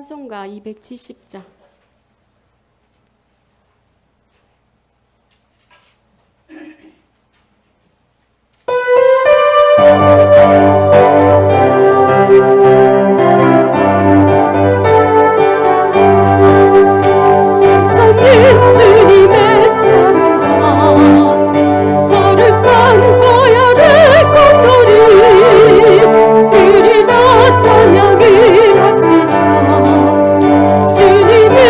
찬송가 270장. 주님의 사랑과 거룩한 보혈의 공로를 우리 다 찬양을 합시다. 주님이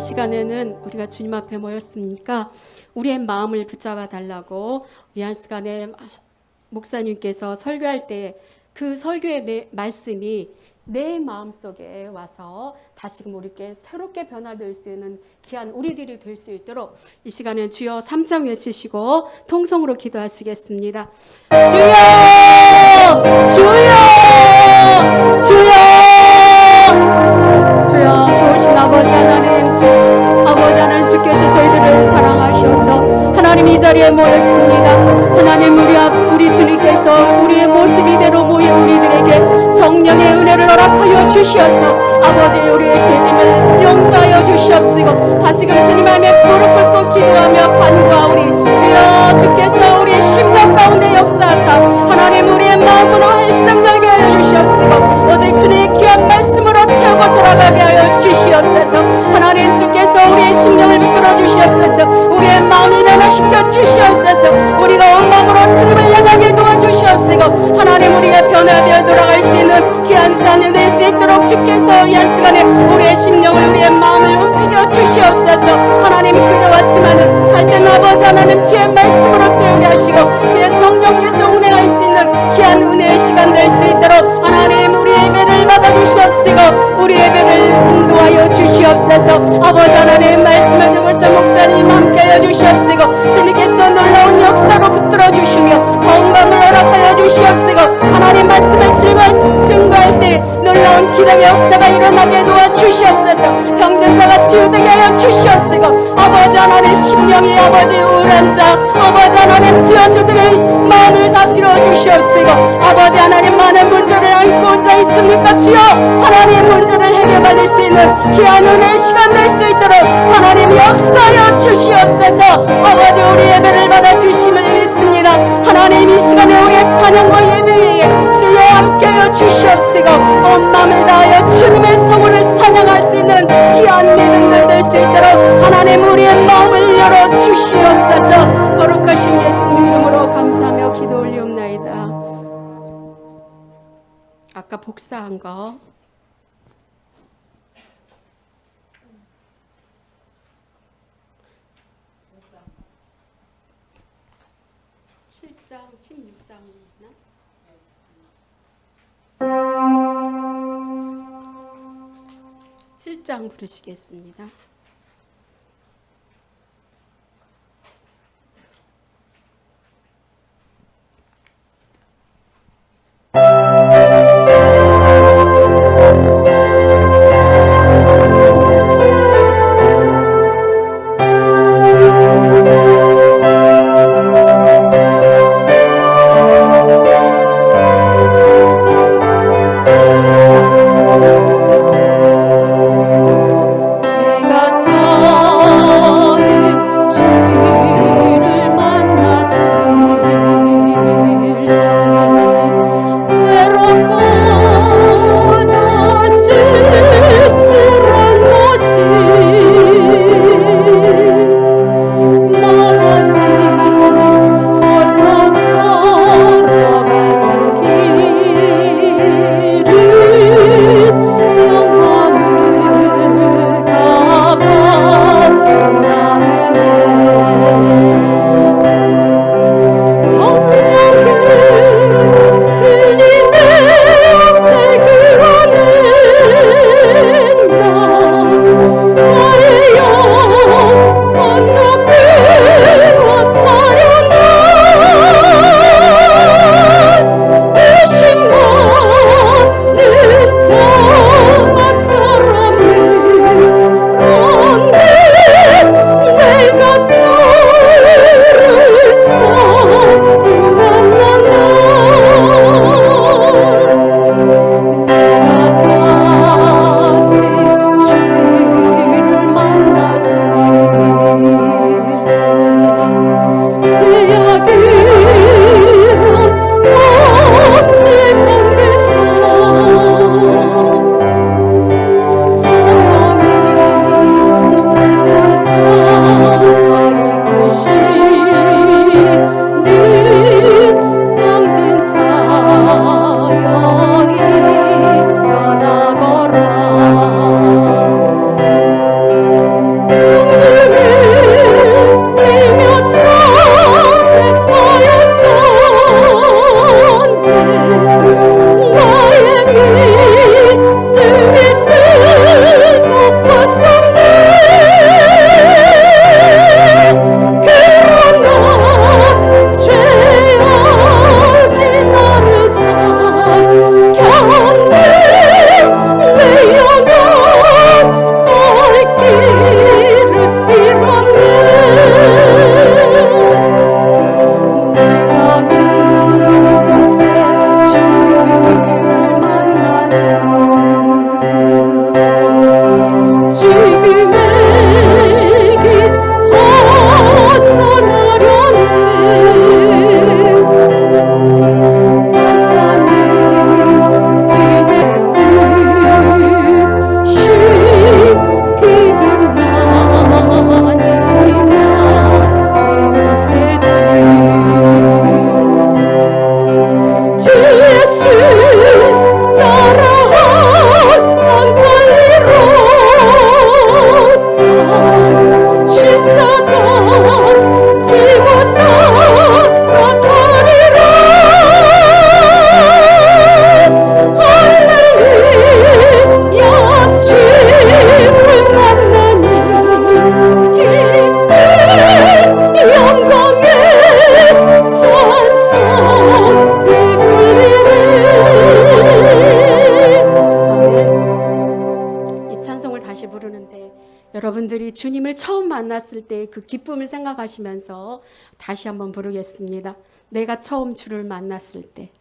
시간에는 우리가 주님 앞에 모였으니까 우리의 마음을 붙잡아 달라고 위안시간에 목사님께서 설교할 때 그 설교의 말씀이 내 마음속에 와서 다시금 우리께 새롭게 변화될 수 있는 귀한 우리들이 될 수 있도록 이 시간에 주여 3장 외치시고 통성으로 기도하시겠습니다. 주여! 주여! 주여! 주여! 좋으신 아버지 하나님, 아버지 하나님, 주께서 저희들을 사랑하셔서 하나님 이 자리에 모였습니다. 하나님, 우리 주님께서 우리의 모습 이대로 모인 우리들에게 성령의 은혜를 허락하여 주시어서 아버지 우리의 죄짐을 용서하여 주시옵시고 다시금 주님 앞에 무릎 꿇고 기도하며 간구하오니 주여, 주께서 우리의 심령 가운데 역사하사 하나님 우리의 마음으로 활짝 열게 하여 주시옵시고 오직 주님의 귀한 말씀으로 채우고 돌아가게 하여 주시옵소서. 하나님, 주께서 우리의 심령을 붙들어 주시옵소서. 우리의 마음을 변화시켜 주시옵소서. 우리가 온 마음으로 주님을 향하게 도와주시옵시고 하나님 우리가 변화되어 돌아갈 수 있는 귀한 시간이 될 수 있도록 주께서 이 한 시간에 우리의 심령을 우리의 마음을 움직여 주시옵소서. 하나님, 그저 왔지만은 갈 때는 아버지 하나님 주의 말씀으로 채우게 하시고 주의 성령께서 운행할 수 있는 귀한 은혜의 시간 될 수 있도록 하나님 우리의 예배를 받아주시옵시고 우리 예배를 인도하여 주시옵소서. 아버지 하나님 말씀을 듣고서 목사님 함께하여 주시옵시고 주님께서 놀라운 역사로 붙들어 주시며 건강을 허락하여 주시옵시고 하나님 말씀을 증거할 때 놀라운 기적의 역사가 일어나게 도와주시옵소서. 병든 자가 치유되게 하여 주시옵시고 아버지 하나님 심령이 아버지 우울한 자 아버지 하나님 주여 주들의 마음을 다스려 주시옵시고 아버지 하나님 많은 문제를 안고 혼자 있습니까 주여 하나님 문제를 해결받을 수 있는 귀한 은혜의 시간 될 수 있도록 하나님 역사하여 주시옵소서. 아버지 우리 예배를 받아 주심을 믿습니다. 하나님 이 시간에 우리의 찬양과 예배에 주여 함께하여 주시옵시고 온 마음을 다하여 주님의 성호를 찬양할 수 있는 귀한 믿음들 될 수 있도록 하나님 우리의 마음을 열어 주시옵소서. 거룩하신 예수님 이름으로 감사하며 기도 올리옵나이다. 아까 복사한 거 7장 16장이나 7장 부르시겠습니다. 내가 여러분들이 주님을 처음 만났을 때 그 기쁨을 생각하시면서 다시 한번 부르겠습니다. 내가 처음 주를 만났을 때.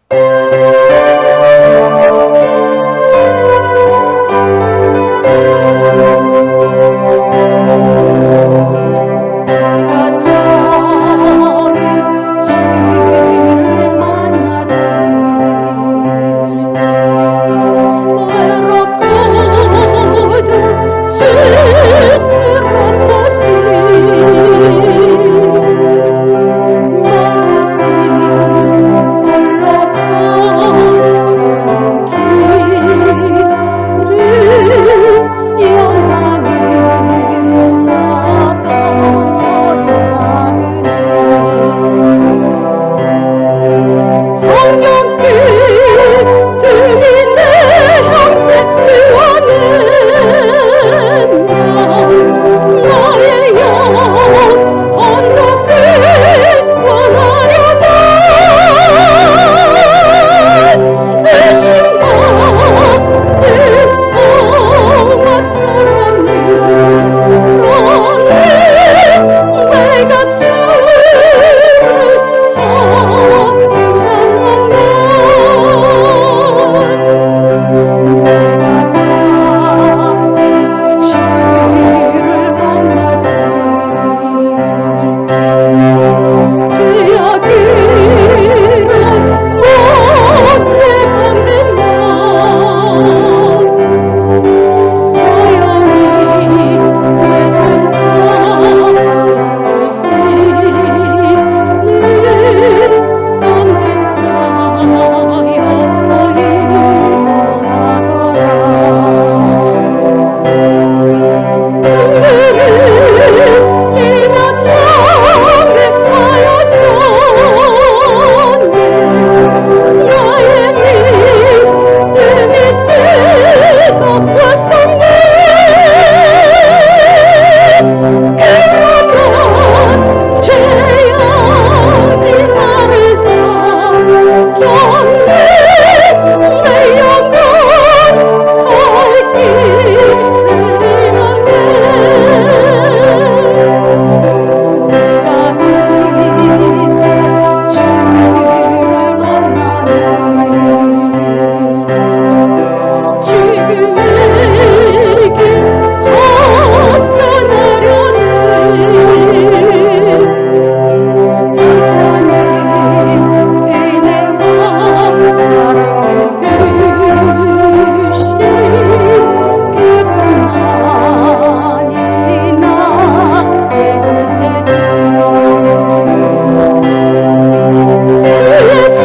내가 처음 주를 만났을 때 외롭고도 쓸쓸한 모습 말없이 홀로 걸어가신 길을 영원히 성령 그분이 내 형제 그 안에 나의 영혼도 그 원하려나 내 심과 내 동화처럼 그러네 내가 주를 처음 만났네 내가 다시 주를 만났을 때 죄악으로 몹쓸 번된 맘 조용히 내 손 잡아있듯이 늘 건든 자여 일어나거라 눈물을 흘리며 처음에 하였었네 나의 믿음이 뜨거웠었네 그러면 죄악이 나를 삼켰네 내 영혼 갈 길을 잃었네 내가 이제 주를 만나니 지금의 길 벗어나려네 괜찮은 은혜와 사랑의 빛이 그분만이 나의 곳에 예수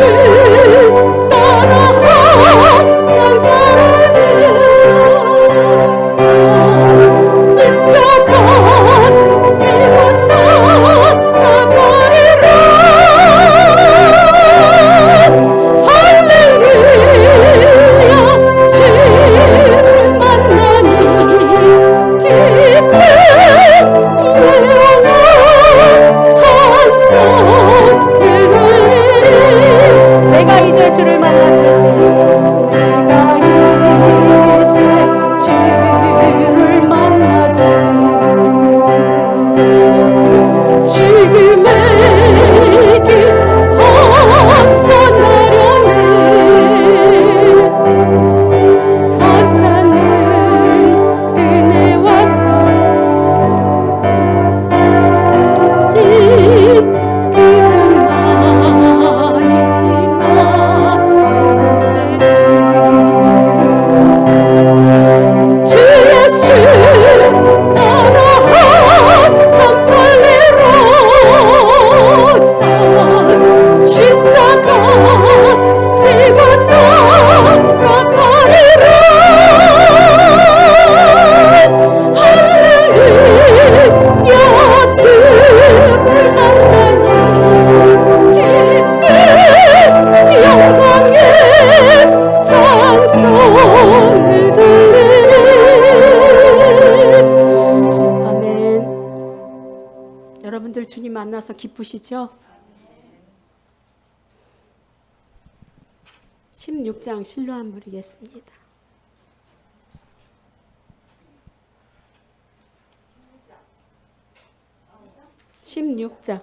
따라 항상 사랑해 십자가 지고 따라가리라 할렐루야 주를 만나니 기쁜 내 영혼 찬송을 돌리리 내가 이제 주를 만났을 때 내가 이제 주를 만났을 때 지금의 길 벗어나려네 괜찮은 은혜와 사랑이 그분만이 나의 곳에 주 예수 따라 항상 살리로다 십자가 지고 따라가리라 할렐루야 주를 만나니 기쁜 영광의 찬송을 돌리리 아멘. 여러분들 주님 만나서 기쁘시죠? 16장 실로암 부르겠습니다. 16장.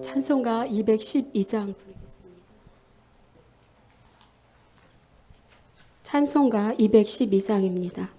찬송가 212장 부르겠습니다. 찬송가 212장입니다.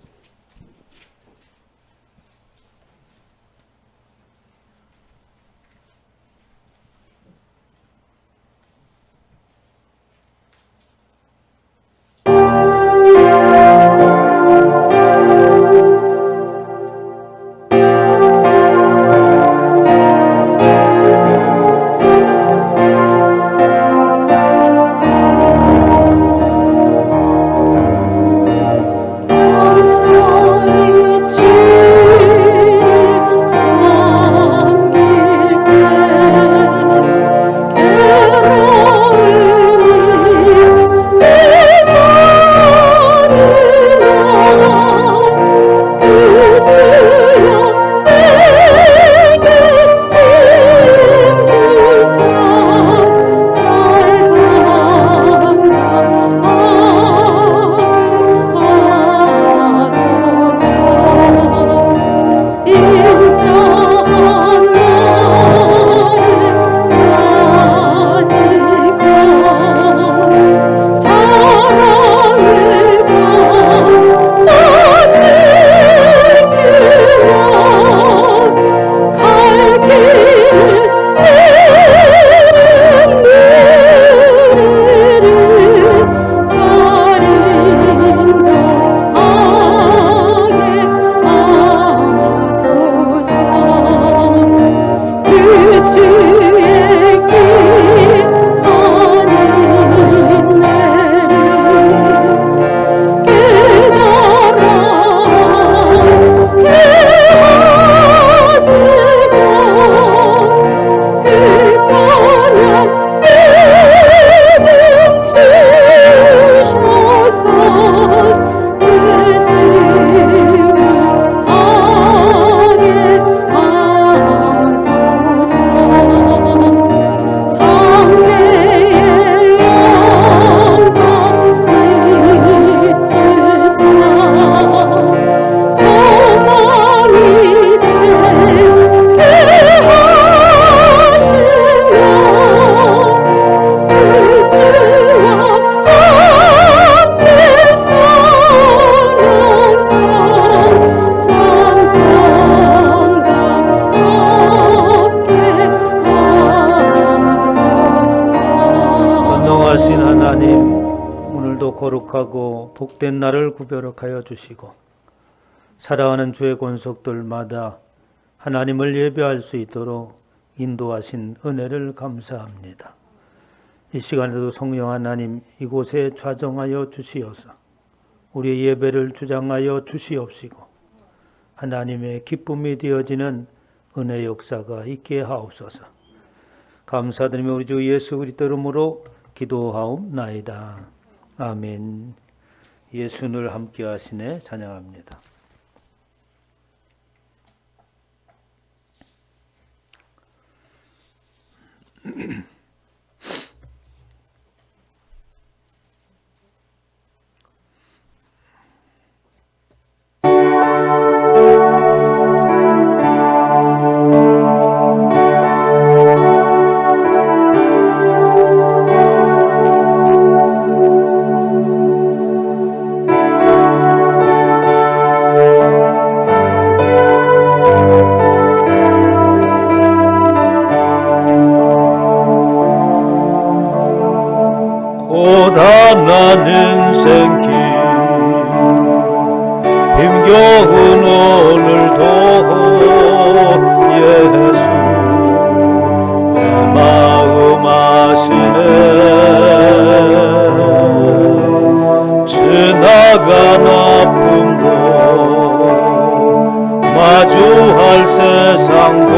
거룩하고 복된 날을 구별하여 주시고 살아가는 주의 권속들마다 하나님을 예배할 수 있도록 인도하신 은혜를 감사합니다. 이 시간에도 성령 하나님 이곳에 좌정하여 주시어서 우리의 예배를 주장하여 주시옵시고 하나님의 기쁨이 되어지는 은혜 역사가 있게 하옵소서. 감사드리며 우리 주 예수 그리스도 이름으로 기도하옵나이다. 아멘. 예수를 함께 하시네 찬양합니다. 고단한 인생길 힘겨운 오늘도 예수 내 마음 아시네. 지나간 아픔도 마주할 세상도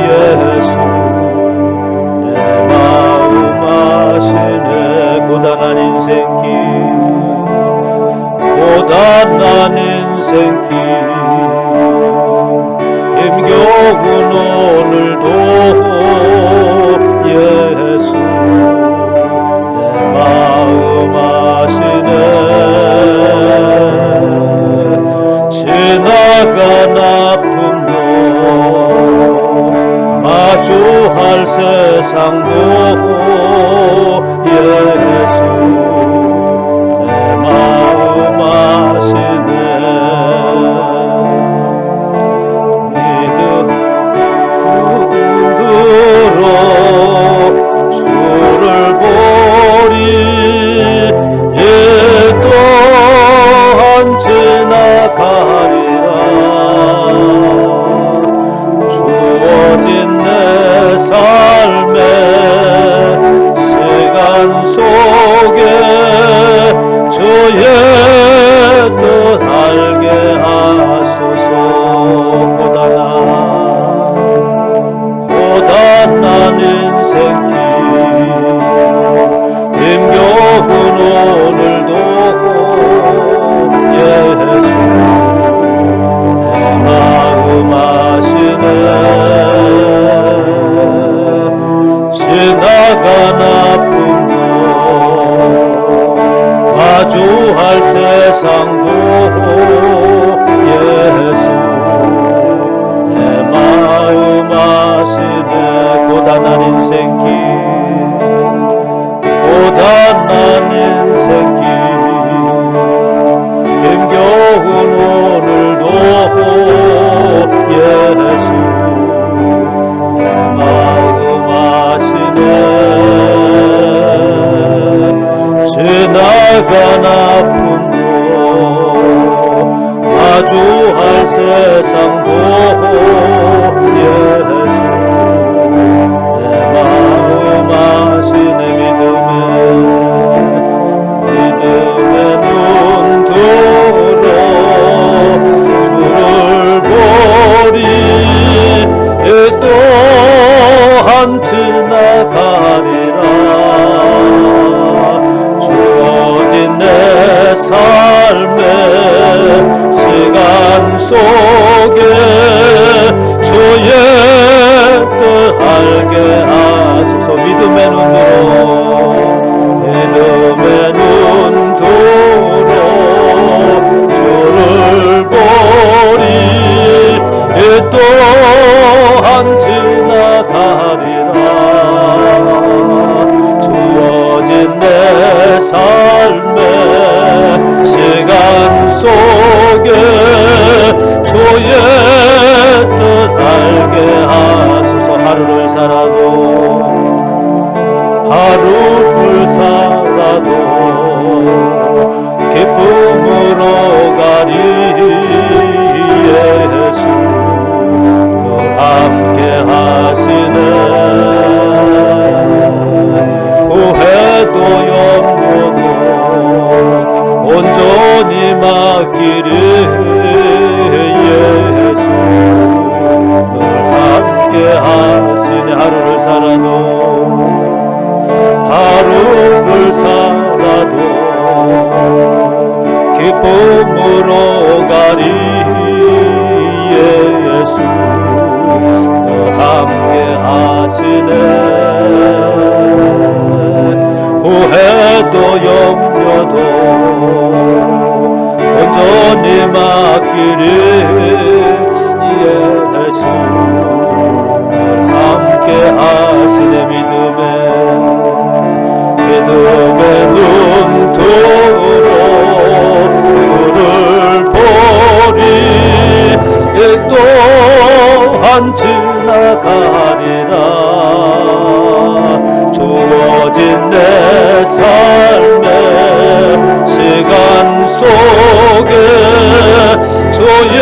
예수 고단한 인생길 고단한 인생길 힘겨운 오늘도 예수 내 마음 아시네. 지나간 아픔도 마주할 세상도 예수 내 마주할 세상도 예수 내 마음 아시네. 고단한 인생길 고단한 인생길 힘겨운 오늘도 예수 내 마음 아시네. 지나간 아픔도 마주할 세상도 예수 내 마음 아시네. 믿음의 눈으로 주를 보리 또한 지나가리라. 주어진 내 삶의 시간 속에 주의 뜻 알게 하소서. 믿음의 눈으로 주를 보리 또한 지나가리라. 주어진 내 삶의 시간 속에 주의 뜻 알게 하소서. 하루를 살아도 기쁨으로 가리. 예수 늘 함께 하시네. 후회도 염려도 온전히 맡기리. 예수 늘 함께 하시네. 하루를 살아도 기쁨으로 가리. 예수 늘 함께 하시네. 후회도 염려도 온전히 맡기리. 예수 늘 함께 하시네. 믿음의 눈으로 주를 보리 또한 지나가리라. 주어진 내 삶의 시간 속에 주의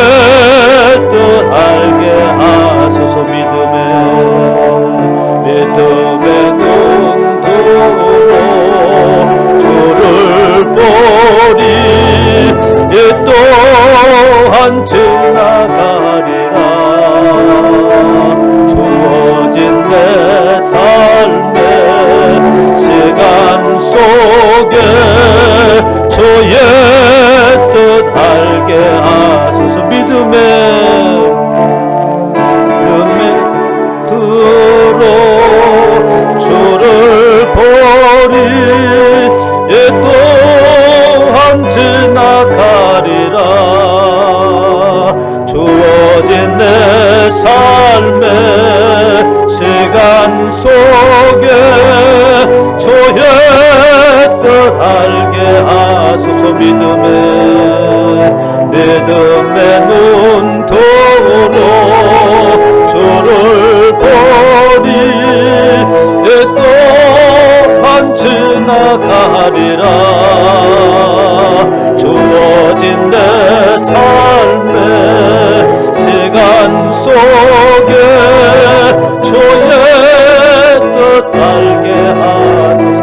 뜻 알게 하소서. 믿음의 눈으로 주를 보리 또한 지나가리라. 주어진 내 삶의 시간 속에 주의 뜻 알게 하소서. 믿음의 눈으로 주를 보리 또한 지나가리라. 주어진 내 삶의 시간 속에 주의 뜻 알게 하소서. 믿음의 눈으로 주를 보리 또한 지나가리라. 주어진 내 삶의 시간 속에 주의 뜻 알게 하소서.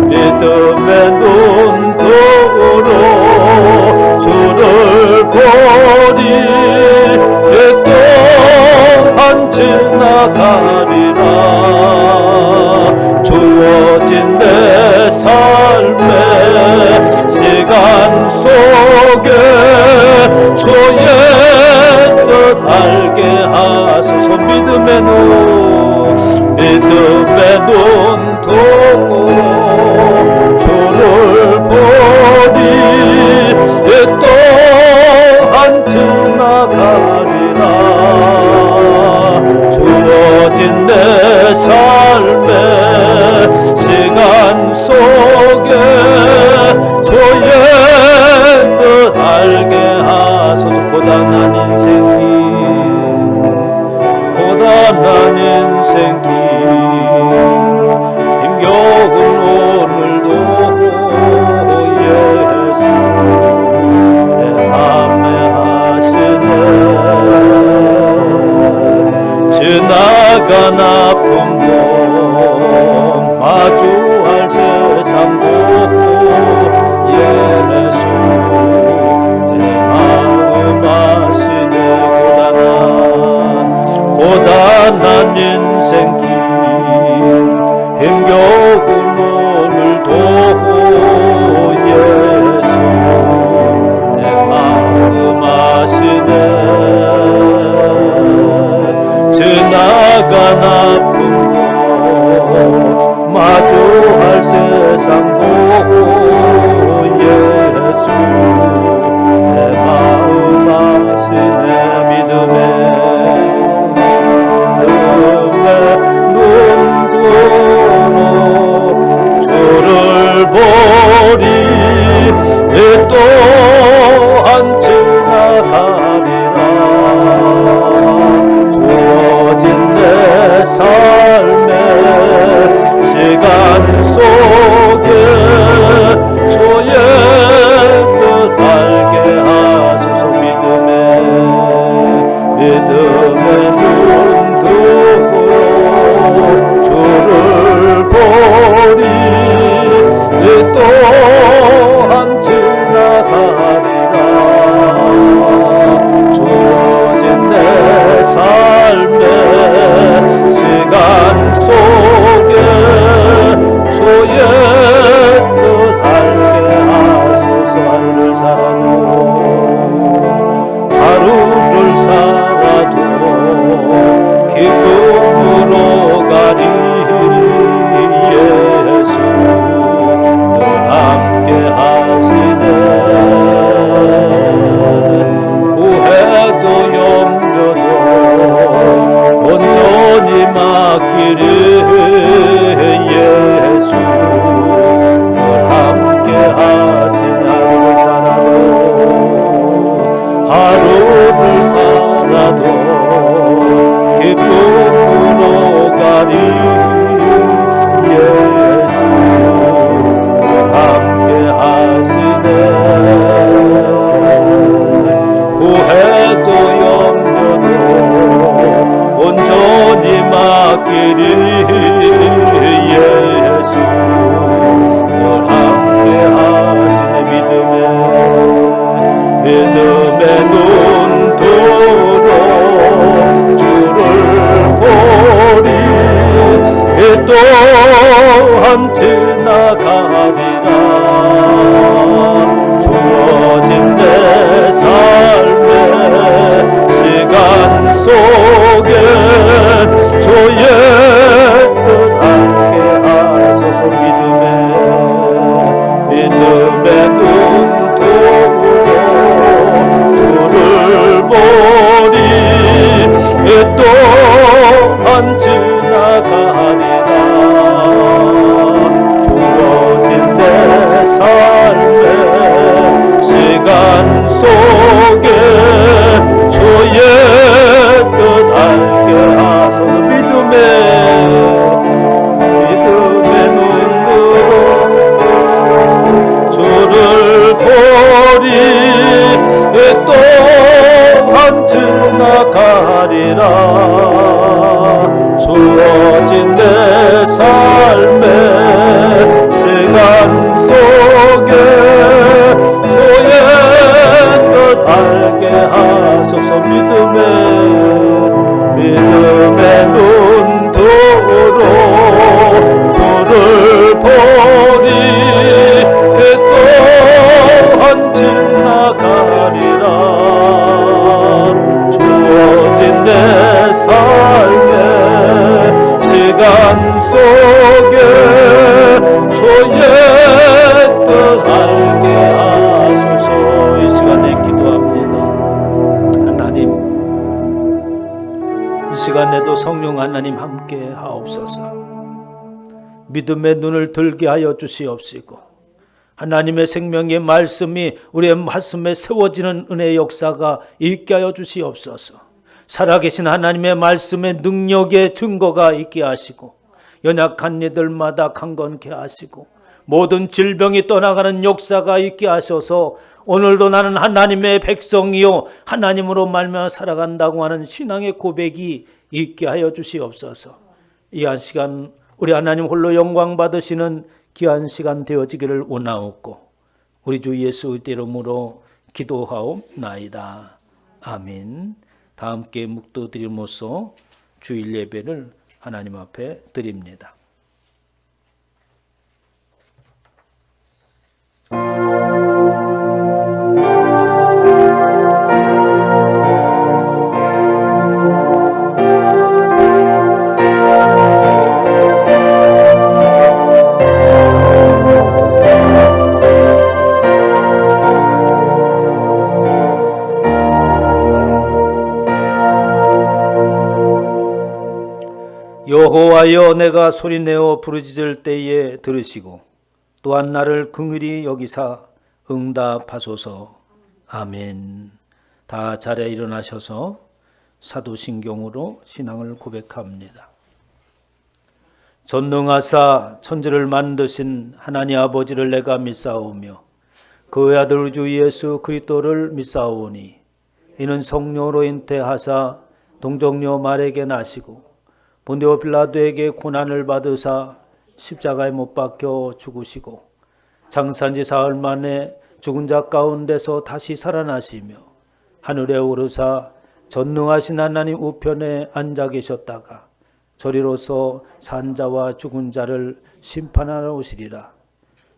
믿음의 눈으로 주를 보리 또한 지나가리라. 주어진 내 또한 지나가리라. 주어진 내 삶의 시간 속에 주의 뜻 알게 하소서. 믿음의 눈 뜨고 주를 보리. 또한 지나가리라. 주어진 내 삶의 시간 속에 주의 뜻 알게 하소서. 하루를 살아도 기쁨으로 가리. 예수 늘 함께 하시네. 후회도 염려도 온전히 맡기리. 예수 늘 함께 하시네. 하루를 살아도 기쁨으로 가리. 예수 늘 함께 하시네. 후회도 염려도 온전히 맡기리. 예수 늘 함께 하시네. 믿음의 눈도로 주를 보리. 또한 지나가리라. 주어진 내 삶의 시간 속에 주의 뜻 알게 하소서. 믿음의 눈도로 주를 보리. 또한 지나가리라. 주어진 내 삶의 시간 속에 주의 뜻 알게 하소서. 믿음의 눈으로 주를 보리. 또한 지나가리라. 주어진 내 삶의 시간 속에 주의 뜻 알게 하소서. 믿음의 눈도로 주를 보리. 또한 지나가리라. 주어진 내 삶의 시간 속에 주의 뜻 알게 하소서. 이 시간에 기도합니다. 하나님, 이 시간에도 성령 하나님 함께 하옵소서. 믿음의 눈을 들게 하여 주시옵시고, 하나님의 생명의 말씀이 우리의 가슴에 세워지는 은혜의 역사가 있게 하여 주시옵소서. 살아계신 하나님의 말씀의 능력의 증거가 있게 하시고, 연약한 이들마다 강건케 하시고, 모든 질병이 떠나가는 역사가 있게 하셔서 오늘도 나는 하나님의 백성이요 하나님으로 말미암아 살아간다고 하는 신앙의 고백이 있게 하여 주시옵소서. 이 한 시간 우리 하나님 홀로 영광 받으시는 귀한 시간 되어지기를 원하옵고, 우리 주 예수의 이름으로 기도하옵나이다. 아멘. 다 함께 묵도드리면서 주일 예배를 하나님 앞에 드립니다. 여호와여, 내가 소리내어 부르짖을 때에 들으시고 또한 나를 긍휼히 여기사 응답하소서. 아멘. 다 자리에 일어나셔서 사도신경으로 신앙을 고백합니다. 전능하사 천지를 만드신 하나님 아버지를 내가 믿사오며 그의 아들 우리 주 예수 그리스도를 믿사오니 이는 성령으로 잉태하사 동정녀 마리아에게 나시고 본디오 빌라도에게 고난을 받으사 십자가에 못 박혀 죽으시고 장사한 지 사흘 만에 죽은 자 가운데서 다시 살아나시며 하늘에 오르사 전능하신 하나님 우편에 앉아 계셨다가 저리로서 산 자와 죽은 자를 심판하러 오시리라.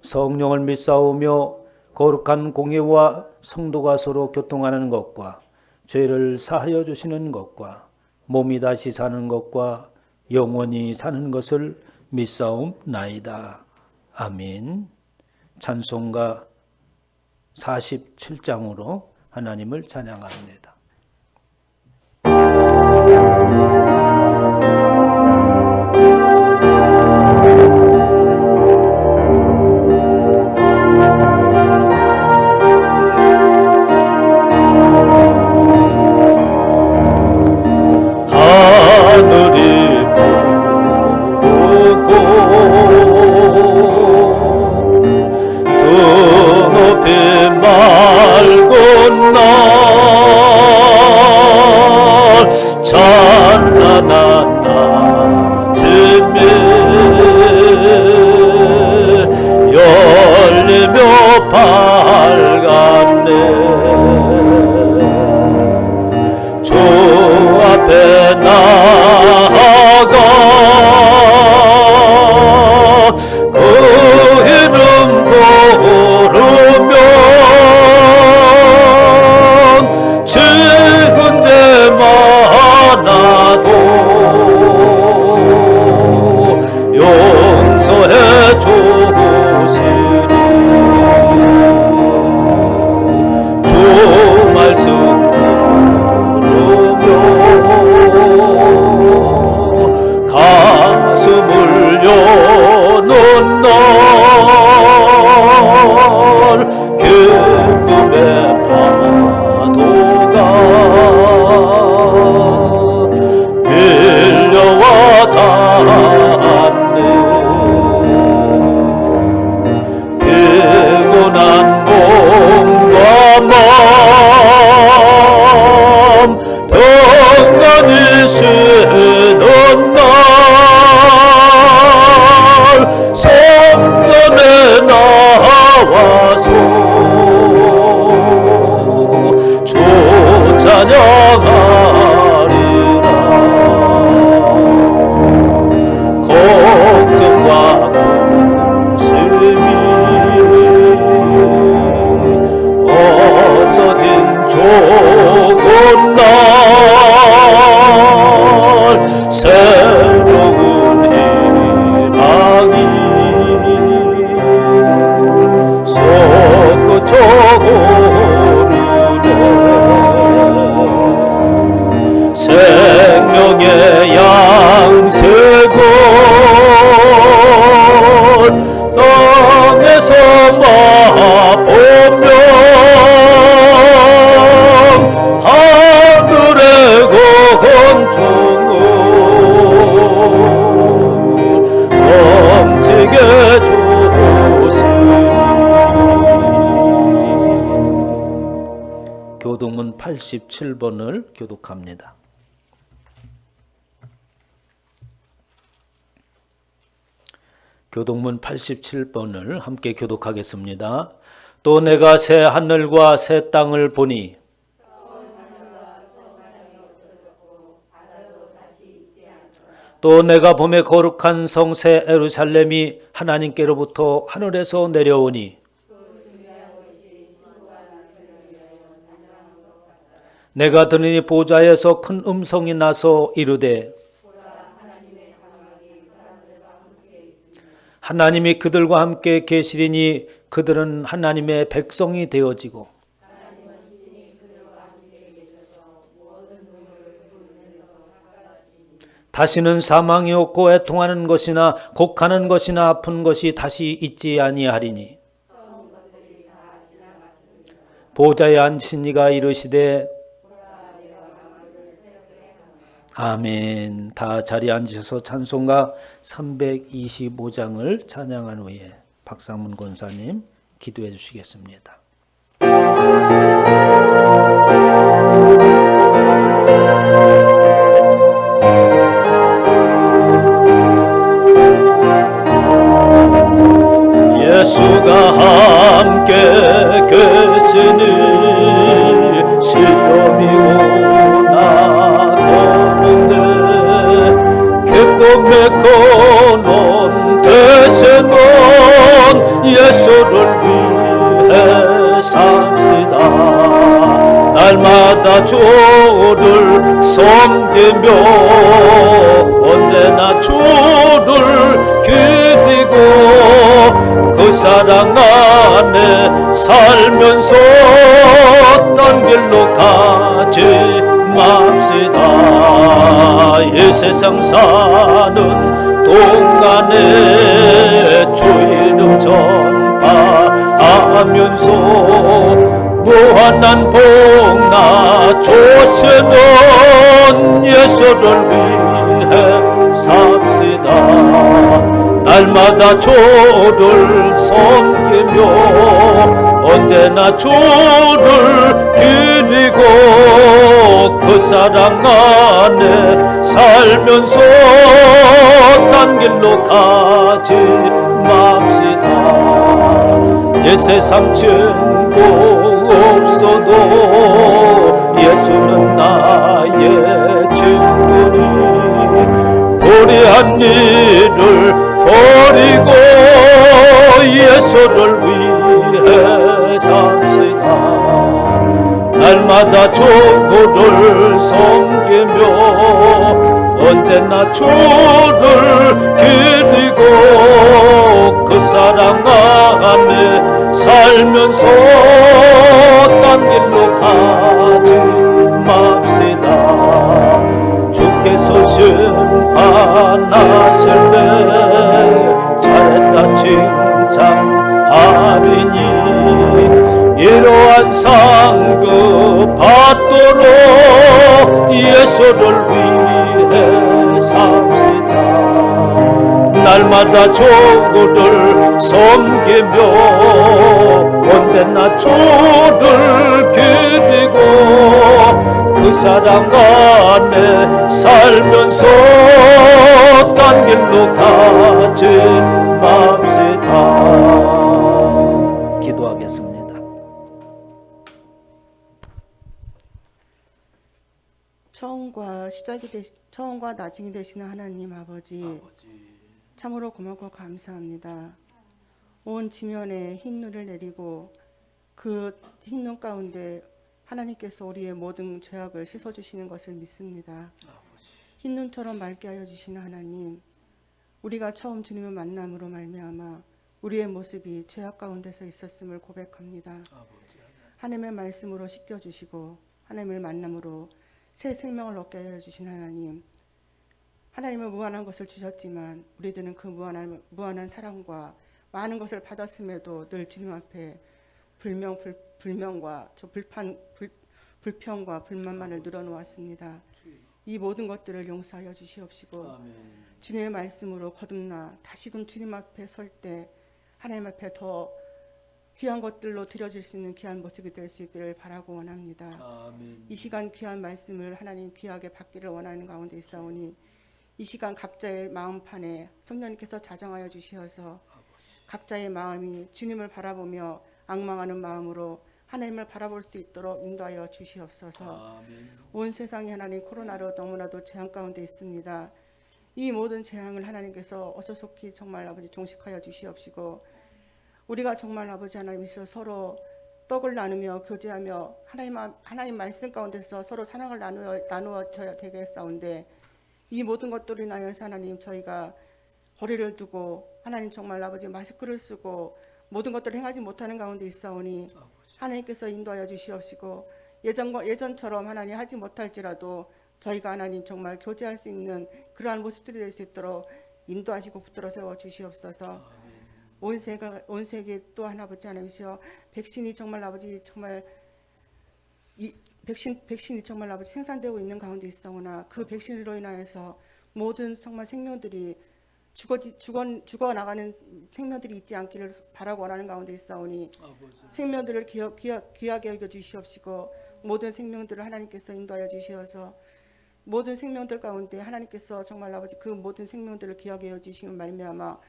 성령을 믿사오며 거룩한 공예와 성도가 서로 교통하는 것과 죄를 사하여 주시는 것과 몸이 다시 사는 것과 영원히 사는 것을 믿사옵나이다. 아멘. 찬송가 47장으로 하나님을 찬양합니다. 하늘이 보고 두 높이 맑은 날 찬란한 아침에 열리며 밝았네. 주 앞에 나아가 그 이름 부르면 지은 죄 많아도 용서해 주시리. 주 말씀 가슴을 여는 날 기쁨의 파도가 밀려와 닿네. 피곤한 몸과 마음 평안히 쉬는 날 성전에 나와서 주 찬양하리라. 걱정과 고심이 없어진 좋은 날 새로운 희망이 솟구쳐 오르네. 생명의 양색을 땅에서 맛보며 하늘의 권총을 넘치게 주시니. 교동문 87번을 교독합니다. 교동문 87번을 함께 교독하겠습니다. 또 내가 새 하늘과 새 땅을 보니 또 내가 봄에 거룩한 성새 예루살렘이 하나님께로부터 하늘에서 내려오니 내가 들으니 보좌에서 큰 음성이 나서 이르되 하나님이 그들과 함께 계시리니 그들은 하나님의 백성이 되어지고 다시는 사망이 없고 애통하는 것이나 곡하는 것이나 아픈 것이 다시 있지 아니하리니 보좌에 앉힌 이가 이르시되 아멘. 다 자리에 앉으셔서 찬송가 325장을 찬양한 후에 박상문 권사님 기도해 주시겠습니다. 예수가 함께 계시니 시험이 오나 거는데 깊고 맺고는 대세는 예수를 위해 삽시다. 날마다 주를 섬기며 언제나 주를 기리고 그 사랑 안에 살면서 딴 길로 가지 맙시다. 이 세상 사는 동안에 주 이름 전파하면서 무한한 복나 조세는 예수를 위해 삽시다. 날마다 주를 섬기며 언제나 주를 기리고 그 사랑 안에 살면서 딴 길로 가지 맙시다. 이 세상 친구 없어도 예수는 나의 친구니 불의한 일을 버리고 예수를 위해 삽시다. 날마다 주를 섬기며 언제나 주를 기리고 그 사랑 안에 살면서 딴 길로 가지 맙시다. 주께서 심판하실 때 잘했다 칭찬하리니 이러한 상급 받도록 예수를 위해 삽시다. 날마다 주를 섬기며 언제나 주를 기리고 그 사랑 안에 살면서 딴 길로 가지 맙시다. 기도하겠습니다. 처음과 나중이 되시는 하나님 아버지, 참으로 고맙고 감사합니다. 온 지면에 흰 눈을 내리고 그 흰 눈 가운데 하나님께서 우리의 모든 죄악을 씻어주시는 것을 믿습니다. 흰 눈처럼 맑게 하여 주시는 하나님, 우리가 처음 주님을 만남으로 말미암아 우리의 모습이 죄악 가운데서 있었음을 고백합니다. 하나님의 말씀으로 씻겨주시고 하나님을 만남으로 새 생명을 얻게 하여 주신 하나님, 하나님은 무한한 것을 주셨지만 우리들은 그 무한한 사랑과 많은 것을 받았음에도 늘 주님 앞에 불평과 불만만을 늘어놓았습니다. 이 모든 것들을 용서하여 주시옵시고 주님의 말씀으로 거듭나 다시금 주님 앞에 설 때 하나님 앞에 더 귀한 것들로 드려질 수 있는 귀한 모습이 될 수 있기를 바라고 원합니다. 아멘. 이 시간 귀한 말씀을 하나님 귀하게 받기를 원하는 가운데 있사오니 이 시간 각자의 마음판에 성령님께서 자정하여 주시어서 각자의 마음이 주님을 바라보며 앙망하는 마음으로 하나님을 바라볼 수 있도록 인도하여 주시옵소서. 아멘. 온 세상이 하나님 코로나로 너무나도 재앙 가운데 있습니다. 이 모든 재앙을 하나님께서 어서속히 정말 아버지 종식하여 주시옵시고 우리가 정말 아버지 하나님께서 서로 떡을 나누며 교제하며 하나님 말씀 가운데서 서로 사랑을 나누어져야 되겠사온데 이 모든 것들로 인하여서 하나님 저희가 거리를 두고 하나님 정말 아버지 마스크를 쓰고 모든 것들을 행하지 못하는 가운데 있사오니 하나님께서 인도하여 주시옵시고 예전처럼 하나님 하지 못할지라도 저희가 하나님 정말 교제할 수 있는 그러한 모습들이 될 수 있도록 인도하시고 붙들어 세워 주시옵소서. 온 세계 또 하나 아버지 하나님이시여 백신이 정말 아버지 정말 이 백신이 정말 아버지 생산되고 있는 가운데 있사오나 그 백신으로 인하여서 모든 정말 생명들이 죽어 나가는 생명들이 있지 않기를 바라고 원하는 가운데 있사오니 생명들을 귀하게 여겨 주시옵시고 모든 생명들을 하나님께서 인도하여 주시어서 모든 생명들 가운데 하나님께서 정말 아버지 그 모든 생명들을 귀하게 여겨 주시는 말미암아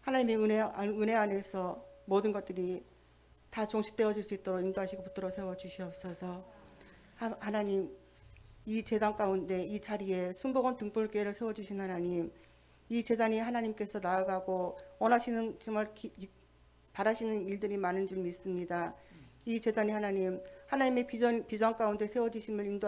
하나님의 은혜 안에서 모든 것들이 다 종식되어질 수 있도록 인도하시고 붙들어 세워 주시옵소서. 하나님, 이 제단 가운데 이 자리에 순복음 등불교회를 세워주신 하나님, 이 제단이 하나님께서 나아가고 원하시는 정말 바라시는 일들이 많은 줄 믿습니다. 이 제단이 하나님의 비전 가운데 세워지심을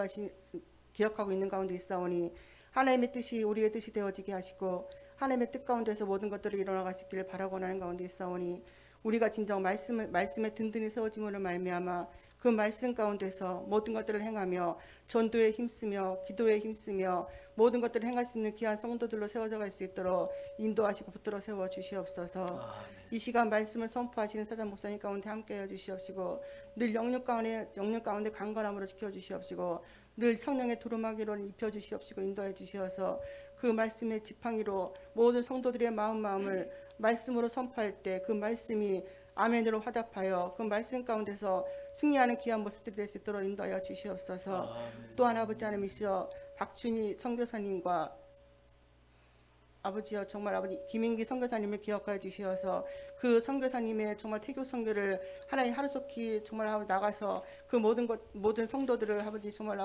기억하고 있는 가운데 있사오니 하나님의 뜻이 우리의 뜻이 되어지게 하시고 하나님의 뜻 가운데서 모든 것들을 이뤄나갈 수 있기를 바라고 하는 가운데 있사오니 우리가 진정 말씀에 든든히 세워짐으로 말미암아 그 말씀 가운데서 모든 것들을 행하며 전도에 힘쓰며 기도에 힘쓰며 모든 것들을 행할 수 있는 귀한 성도들로 세워져 갈 수 있도록 인도하시고 붙들어 세워 주시옵소서. 이 시간 말씀을 선포하시는 사장 목사님 가운데 함께해 주시옵시고 늘 영육 가운데 강건함으로 지켜 주시옵시고 늘 성령의 두루마기로 입혀 주시옵시고 인도해 주시어서 그 말씀의 지팡이로 모든 성도들의 마음을 말씀으로 선포할 때 그 말씀이 아멘으로 화답하여 그 말씀 가운데서 승리하는 귀한 모습들이 될 수 있도록 인도하여 주시옵소서. 또한 아버지 하나님이시여 박준희 선교사님과 아버지여 정말 아버지 김인기 선교사님을 기억하여 주시어서 그 선교사님의 정말 태교 선교를 하나님 하루속히 정말 나가서 그 모든 성도들을 아버지 정말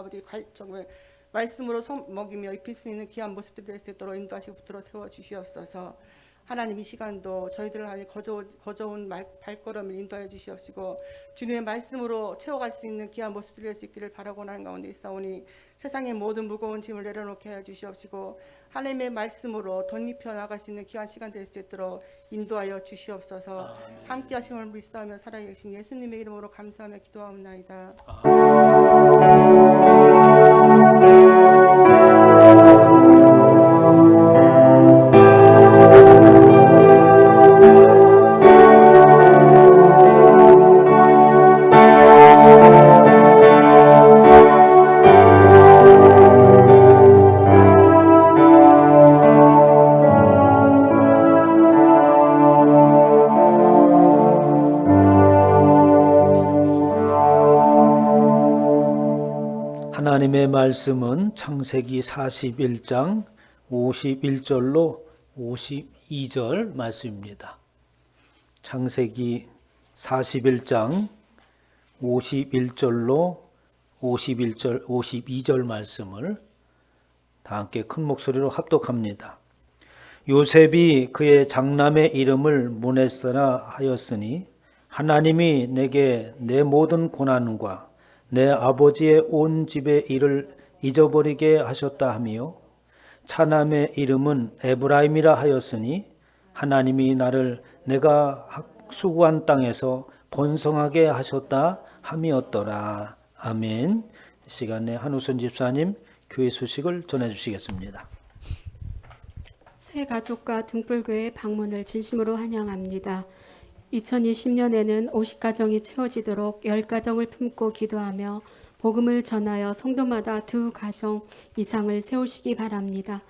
정말 말씀으로 먹이며 입힐 수 있는 귀한 모습들이 될 수 있도록 인도하시고 붙들어 세워 주시옵소서. 하나님 이 시간도 저희들을 하여 거저온 발걸음을 인도하여 주시옵시고 주님의 말씀으로 채워갈 수 있는 귀한 모습들이 될 수 있기를 바라고 하는 가운데 있사오니 세상의 모든 무거운 짐을 내려놓게 하여 주시옵시고 하나님의 말씀으로 덧입혀 나갈 수 있는 귀한 시간 될 수 있도록 인도하여 주시옵소서. 함께 하심을 믿사오며 살아계신 예수님의 이름으로 감사하며 기도하옵나이다. 하나님의 말씀은 창세기 41장 51절로 52절 말씀입니다. 창세기 41장 51절로 52절 말씀을 다 함께 큰 목소리로 합독합니다. 요셉이 그의 장남의 이름을 모네세라 하였으니 하나님이 내게 내 모든 고난과 내 아버지의 온 집의 일을 잊어버리게 하셨다 하며 차남의 이름은 에브라임이라 하였으니 하나님이 나를 내가 수고한 땅에서 번성하게 하셨다 함이었더라. 아멘. 이 시간에 한우선 집사님 교회 소식을 전해주시겠습니다. 새 가족과 등불교회 방문을 진심으로 환영합니다. 2020년에는 50가정이 채워지도록 10가정을 품고 기도하며 복음을 전하여 성도마다 2가정 이상을 세우시기 바랍니다.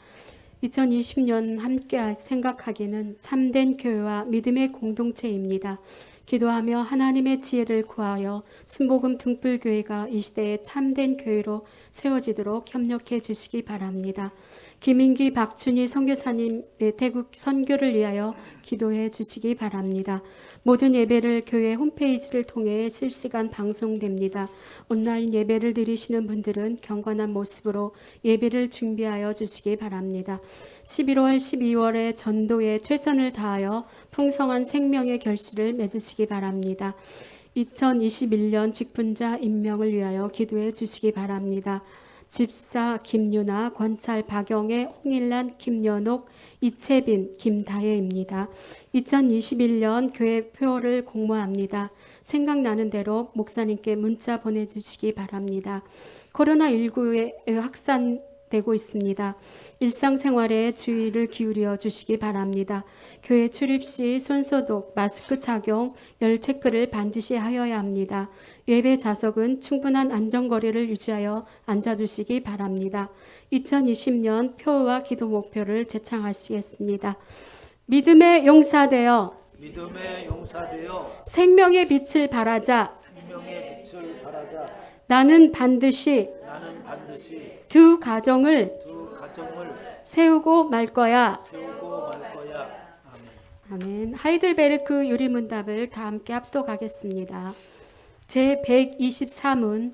2020년 함께 생각하기는 참된 교회와 믿음의 공동체입니다. 기도하며 하나님의 지혜를 구하여 순복음 등불교회가 이 시대의 참된 교회로 세워지도록 협력해 주시기 바랍니다. 김인기 박준희 선교사님의 태국 선교를 위하여 기도해 주시기 바랍니다. 모든 예배를 교회 홈페이지를 통해 실시간 방송됩니다. 온라인 예배를 드리시는 분들은 경건한 모습으로 예배를 준비하여 주시기 바랍니다. 11월, 12월에 전도에 최선을 다하여 풍성한 생명의 결실을 맺으시기 바랍니다. 2021년 직분자 임명을 위하여 기도해 주시기 바랍니다. 집사 김유나, 권찰 박영애, 홍일란, 김연옥, 이채빈, 김다혜입니다. 2021년 교회 표를 공모합니다. 생각나는 대로 목사님께 문자 보내주시기 바랍니다. 코로나19의 확산 되고 있습니다. 일상생활에 주의를 기울여 주시기 바랍니다. 교회 출입 시 손소독, 마스크 착용, 열 체크를 반드시 하여야 합니다. 예배 좌석은 충분한 안전거리를 유지하여 앉아주시기 바랍니다. 2020년 표와 기도 목표를 제창하시겠습니다. 믿음의 용사되어 믿음의 용사되어 생명의 빛을 발하자. 생명의 빛을 발하자. 나는 반드시 나는 반드시 두 가정을 두 가정을 세우고 말 거야. 세우고 말 거야. 아멘. 아멘. 하이델베르크 유리문답을 다 함께 합독하겠습니다. 제 123문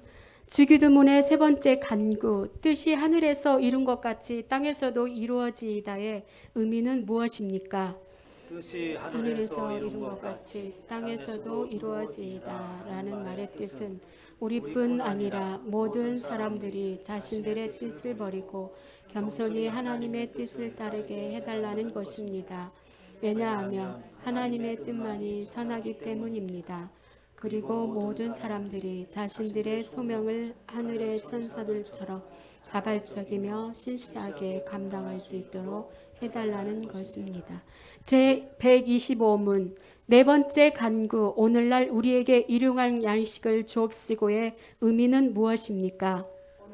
주기도문의 세 번째 간구, 뜻이 하늘에서 이룬 것 같이 땅에서도 이루어지이다의 의미는 무엇입니까? 뜻이 하늘에서 이룬 것 같이 땅에서도 이루어지이다 라는 말의 뜻은 우리뿐 아니라 모든 사람들이 자신들의 뜻을 버리고 겸손히 하나님의 뜻을 따르게 해달라는 것입니다. 왜냐하면 하나님의 뜻만이 선하기 때문입니다. 그리고 모든 사람들이 자신들의 소명을 하늘의 천사들처럼 자발적이며 신실하게 감당할 수 있도록 해달라는 것입니다. 제 125문 네 번째 간구, 오늘날 우리에게 일용할 양식을 주옵시고의 의미는 무엇입니까?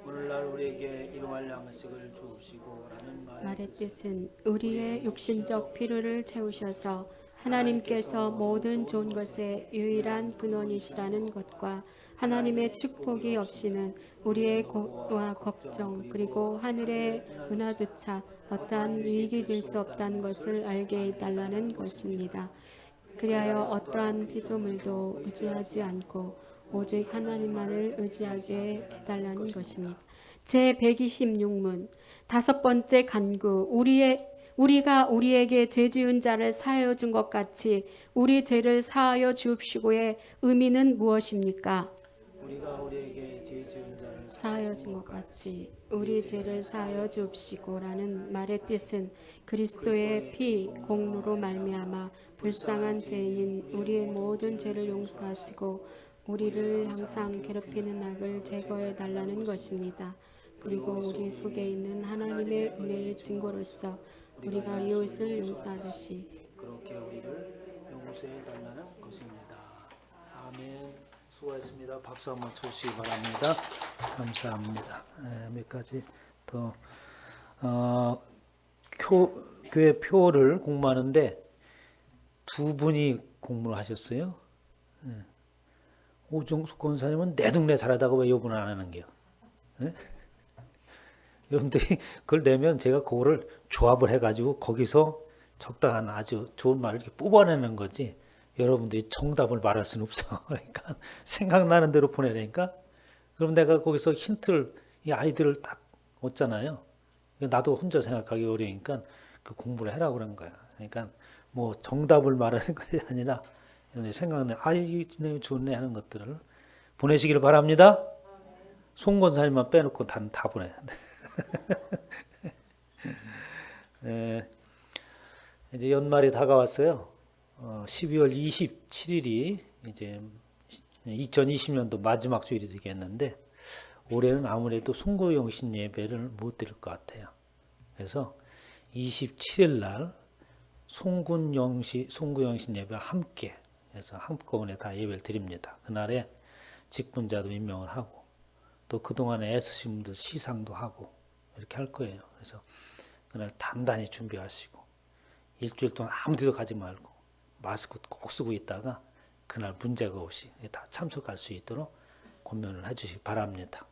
오늘날 우리에게 일용할 양식을 주옵시고라는 말의 뜻은 우리의 육신적 필요를 채우셔서 하나님께서 모든 좋은 것의 유일한 근원이시라는 것과 하나님의 축복이 없이는 우리의 고와 걱정 그리고 하늘의 은하조차 어떠한 유익이 될 수 없다는 것을 알게 해달라는 것입니다. 그리하여 어떠한 피조물도 의지하지 않고 오직 하나님만을 의지하게 해달라는 것입니다. 제 126문 다섯 번째 간구, 우리가 우리에게 죄 지은 자를 사하여 준 것 같이 우리 죄를 사하여 주옵시고의 의미는 무엇입니까? 우리가 우리에게 죄 지은 자를 사하여 준 것 같이 우리 죄를 사하여 주옵시고라는 말의 뜻은 그리스도의 피 공로로 말미암아 불쌍한 죄인인 우리의 모든 죄를 용서하시고 우리를 항상 괴롭히는 악을 제거해 달라는 것입니다. 그리고 우리 속에 있는 하나님의 은혜의 증거로서 우리가 이웃을 용서하듯이 그렇게 우리를 용서해 달라는 것입니다. 아멘. 수고하셨습니다. 박수 한번 쳐주시기 바랍니다. 감사합니다. 몇 가지 더 교회 표를 공부하는데 두 분이 공부를 하셨어요. 오종숙 권사님은 내둥내 잘하다가 왜 요번을 안 하는 게요? 여러분들이 그걸 내면 제가 그거를 조합을 해가지고 거기서 적당한 아주 좋은 말을 이렇게 뽑아내는 거지. 여러분들이 정답을 말할 수는 없어. 그러니까 생각나는 대로 보내라니까. 그럼 내가 거기서 힌트를 이 아이들을 딱 얻잖아요. 나도 혼자 생각하기 어려우니까 그 공부를 해라고 그런 거야. 그러니까 뭐 정답을 말하는 것이 아니라 생각나 이 내용이 좋네 하는 것들을 보내시기를 바랍니다. 송 권사님만 빼놓고 다 보내. 이제 연말이 다가왔어요. 12월 27일이 이제 2020년도 마지막 주일이 되겠는데 올해는 아무래도 송구영신 예배를 못 드릴 것 같아요. 그래서 27일 날 송구영신 예배와 함께 해서 한꺼번에 다 예배를 드립니다. 그날에 직분자도 임명을 하고 또 그동안에 애쓰신 분들 시상도 하고 이렇게 할 거예요. 그래서 그날 단단히 준비하시고 일주일 동안 아무 데도 가지 말고 마스크 꼭 쓰고 있다가 그날 문제가 없이 다 참석할 수 있도록 권면을 해주시기 바랍니다.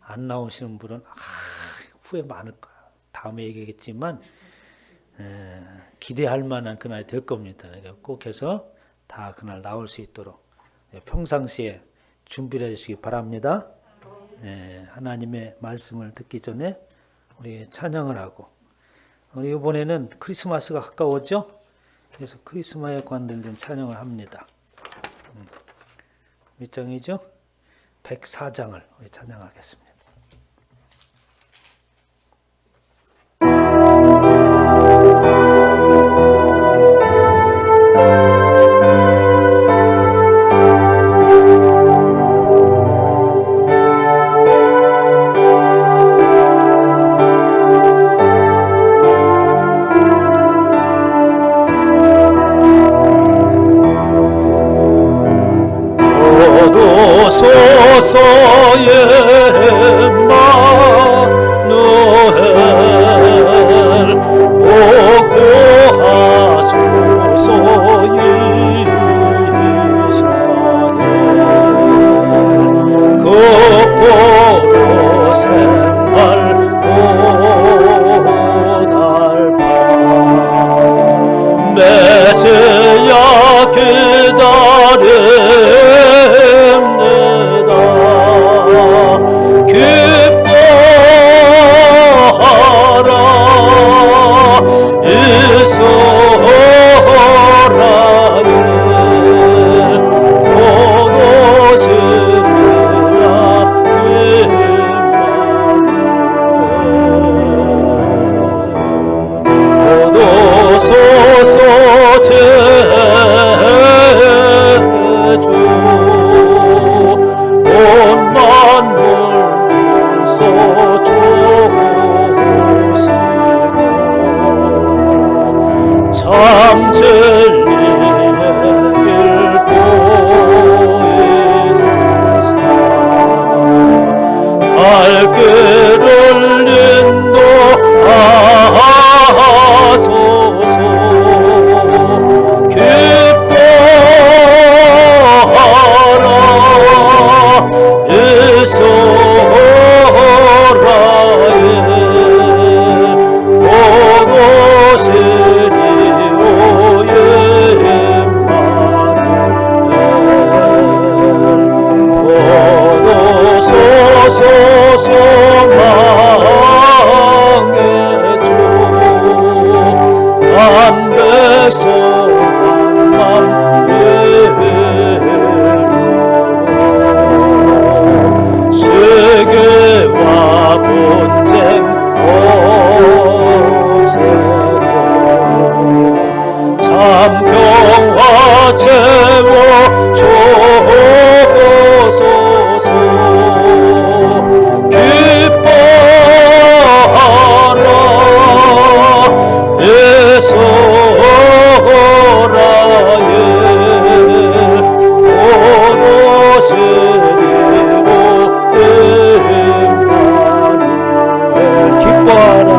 안 나오시는 분은 후회 많을 거야. 다음에 얘기하겠지만 기대할 만한 그날이 될 겁니다. 꼭 해서 다 그날 나올 수 있도록 평상시에 준비를 해주시기 바랍니다. 하나님의 말씀을 듣기 전에 우리 찬양을 하고 우리 이번에는 크리스마스가 가까웠죠? 그래서 크리스마스에 관련된 찬양을 합니다. 몇 장이죠? 104장을 우리 찬양하겠습니다. 오소서의 마누엘 오고 하소서 이스라엘 그보로 생활 고달파 메시아 기다립니다 기뻐하라 이스라엘 오노시리라 오도소서 제주 온 만물 서주시고 참 진리의 길 보이소서 갈 길을 인도하소서 기뻐하라 이스라엘 오노시리오의 임마누엘 오노소서 소망의 주 안배소 만남 예로 세계와 분쟁 없애고 참 평화 채워 주소서 기뻐하라 이스라엘 오노시리오 임마누엘 기뻐하라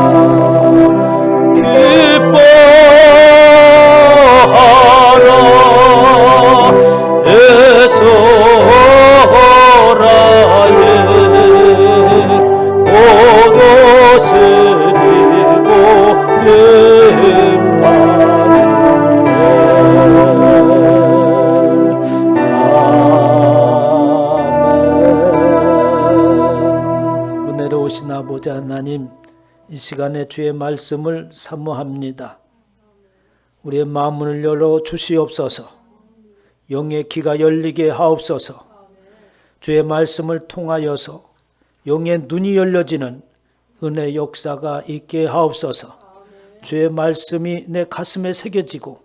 은혜로 오신 아버지 하나님, 이 시간에 주의 말씀을 사모합니다. 우리의 마음을 열어 주시옵소서. 영의 귀가 열리게 하옵소서. 주의 말씀을 통하여서 영의 눈이 열려지는 은혜 역사가 있게 하옵소서. 주의 말씀이 내 가슴에 새겨지고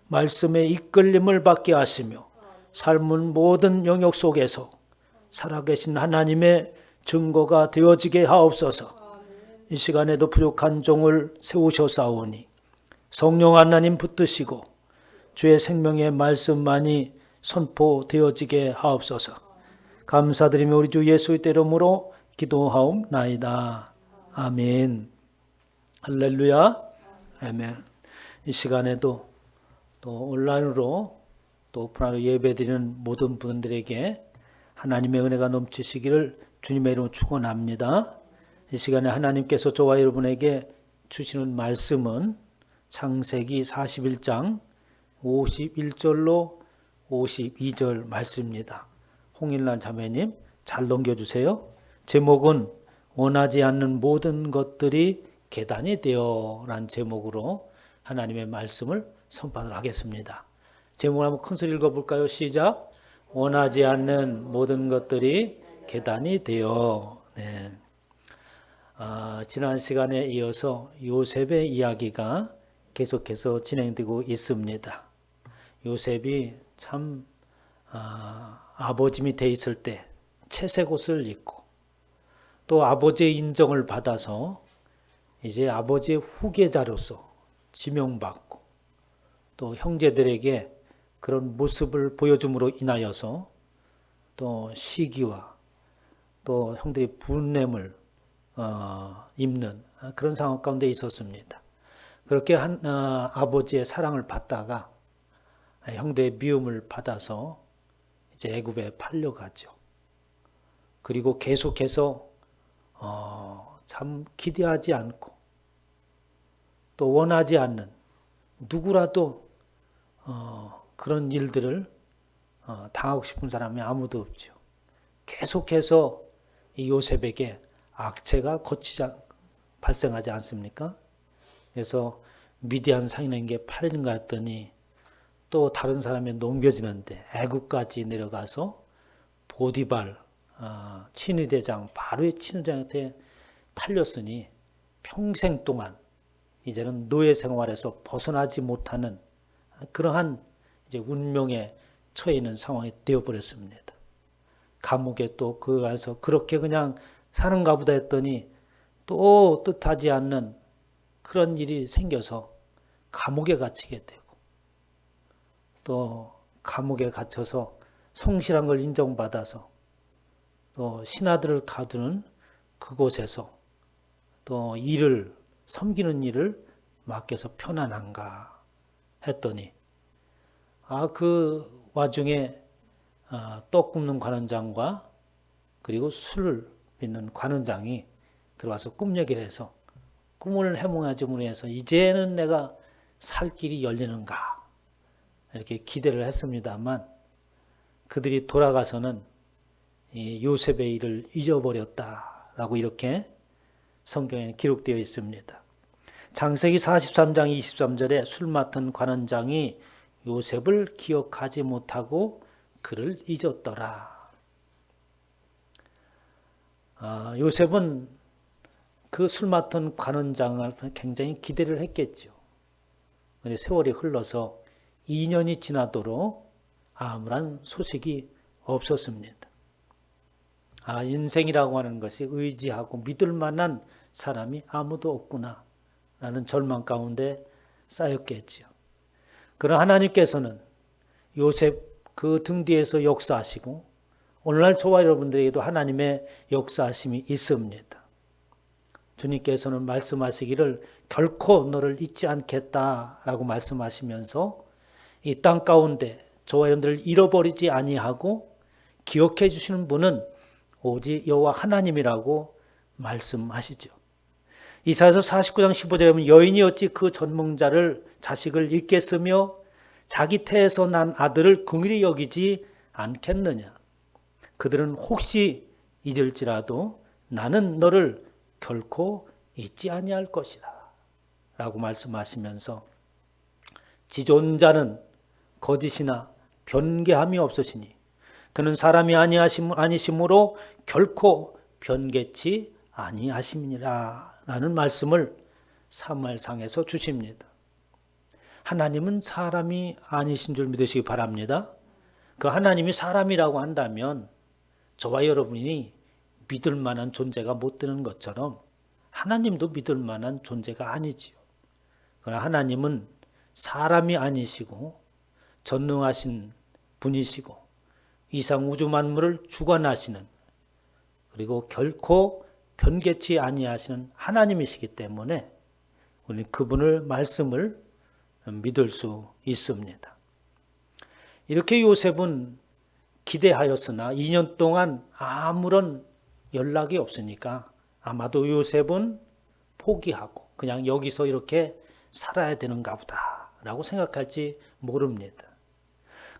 말씀의 이끌림을 받게 하시며 삶은 모든 영역 속에서 살아계신 하나님의 증거가 되어지게 하옵소서. 이 시간에도 부족한 종을 세우셔사오니 성령 하나님 붙드시고 주의 생명의 말씀만이 선포되어지게 하옵소서. 감사드리며 우리 주 예수의 이름으로 기도하옵나이다. 아멘. 할렐루야. 아멘. 이 시간에도 또 온라인으로 또 오픈하러 예배드리는 모든 분들에게 하나님의 은혜가 넘치시기를 주님의 이름으로 축원합니다. 이 시간에 하나님께서 저와 여러분에게 주시는 말씀은 창세기 41장 51절로 52절 말씀입니다. 홍일란 자매님 잘 넘겨주세요. 제목은 원하지 않는 모든 것들이 계단이 되어 라는 제목으로 하나님의 말씀을 선포하도록 하겠습니다. 제목을 한번 큰 소리 읽어볼까요? 시작. 원하지 않는 모든 것들이 계단이 되어. 네. 지난 시간에 이어서 요셉의 이야기가 계속해서 진행되고 있습니다. 요셉이 참 아버지 밑에 있을 때 채색 옷을 입고 또 아버지의 인정을 받아서 이제 아버지의 후계자로서 지명받고 또 형제들에게 그런 모습을 보여줌으로 인하여서 또 시기와 또 형들이 분냄을 입는 그런 상황 가운데 있었습니다. 그렇게 아버지의 사랑을 받다가 형들의 미움을 받아서 이제 애굽에 팔려가죠. 그리고 계속해서 참 기대하지 않고 또 원하지 않는 누구라도 그런 일들을 당하고 싶은 사람이 아무도 없죠. 계속해서 이 요셉에게 악재가 발생하지 않습니까? 그래서 미디안 상인에게 팔리는가 했더니 또 다른 사람에 넘겨지는데 애굽까지 내려가서 보디발 친위대장 바로의 친위대장한테 팔렸으니 평생 동안 이제는 노예 생활에서 벗어나지 못하는 그러한 이제 운명에 처해 있는 상황이 되어버렸습니다. 감옥에 또 그 안에서 그렇게 그냥 사는가 보다 했더니 또 뜻하지 않는 그런 일이 생겨서 감옥에 갇히게 되고 또 감옥에 갇혀서 성실한 걸 인정받아서 또 신하들을 가두는 그곳에서 또 일을 섬기는 일을 맡겨서 편안한가 했더니 그 와중에 떡 굽는 관원장과 그리고 술을 빚는 관원장이 들어와서 꿈 얘기를 해서 꿈을 해몽하지 못해서 이제는 내가 살 길이 열리는가 이렇게 기대를 했습니다만 그들이 돌아가서는 이 요셉의 일을 잊어버렸다라고 이렇게 성경에 기록되어 있습니다. 창세기 43장 23절에 술 맡은 관원장이 요셉을 기억하지 못하고 그를 잊었더라. 요셉은 그 술 맡은 관원장을 굉장히 기대를 했겠죠. 그런데 세월이 흘러서 2년이 지나도록 아무런 소식이 없었습니다. 인생이라고 하는 것이 의지하고 믿을 만한 사람이 아무도 없구나 라는 절망 가운데 쌓였겠죠. 그러나 하나님께서는 요셉 그 등 뒤에서 역사하시고 오늘날 저와 여러분들에게도 하나님의 역사하심이 있습니다. 주님께서는 말씀하시기를 결코 너를 잊지 않겠다라고 말씀하시면서 이 땅 가운데 저와 여러분들을 잃어버리지 아니하고 기억해 주시는 분은 오직 여호와 하나님이라고 말씀하시죠. 이사야서 49장 15절에 보면 여인이 어찌 그 전몽자를 자식을 잊겠으며 자기 태에서 난 아들을 긍휼히 여기지 않겠느냐. 그들은 혹시 잊을지라도 나는 너를 결코 잊지 아니할 것이라 라고 말씀하시면서 지존자는 거짓이나 변개함이 없으시니 그는 사람이 아니심으로 결코 변개치 아니하심이니라 라는 말씀을 사무엘상에서 주십니다. 하나님은 사람이 아니신 줄 믿으시기 바랍니다. 그 하나님이 사람이라고 한다면 저와 여러분이 믿을 만한 존재가 못 되는 것처럼 하나님도 믿을 만한 존재가 아니지요. 그러나 하나님은 사람이 아니시고 전능하신 분이시고 이상 우주 만물을 주관하시는 그리고 결코 변개치 아니하시는 하나님이시기 때문에 우리는 그분을 말씀을 믿을 수 있습니다. 이렇게 요셉은 기대하였으나 2년 동안 아무런 연락이 없으니까 아마도 요셉은 포기하고 그냥 여기서 이렇게 살아야 되는가 보다라고 생각할지 모릅니다.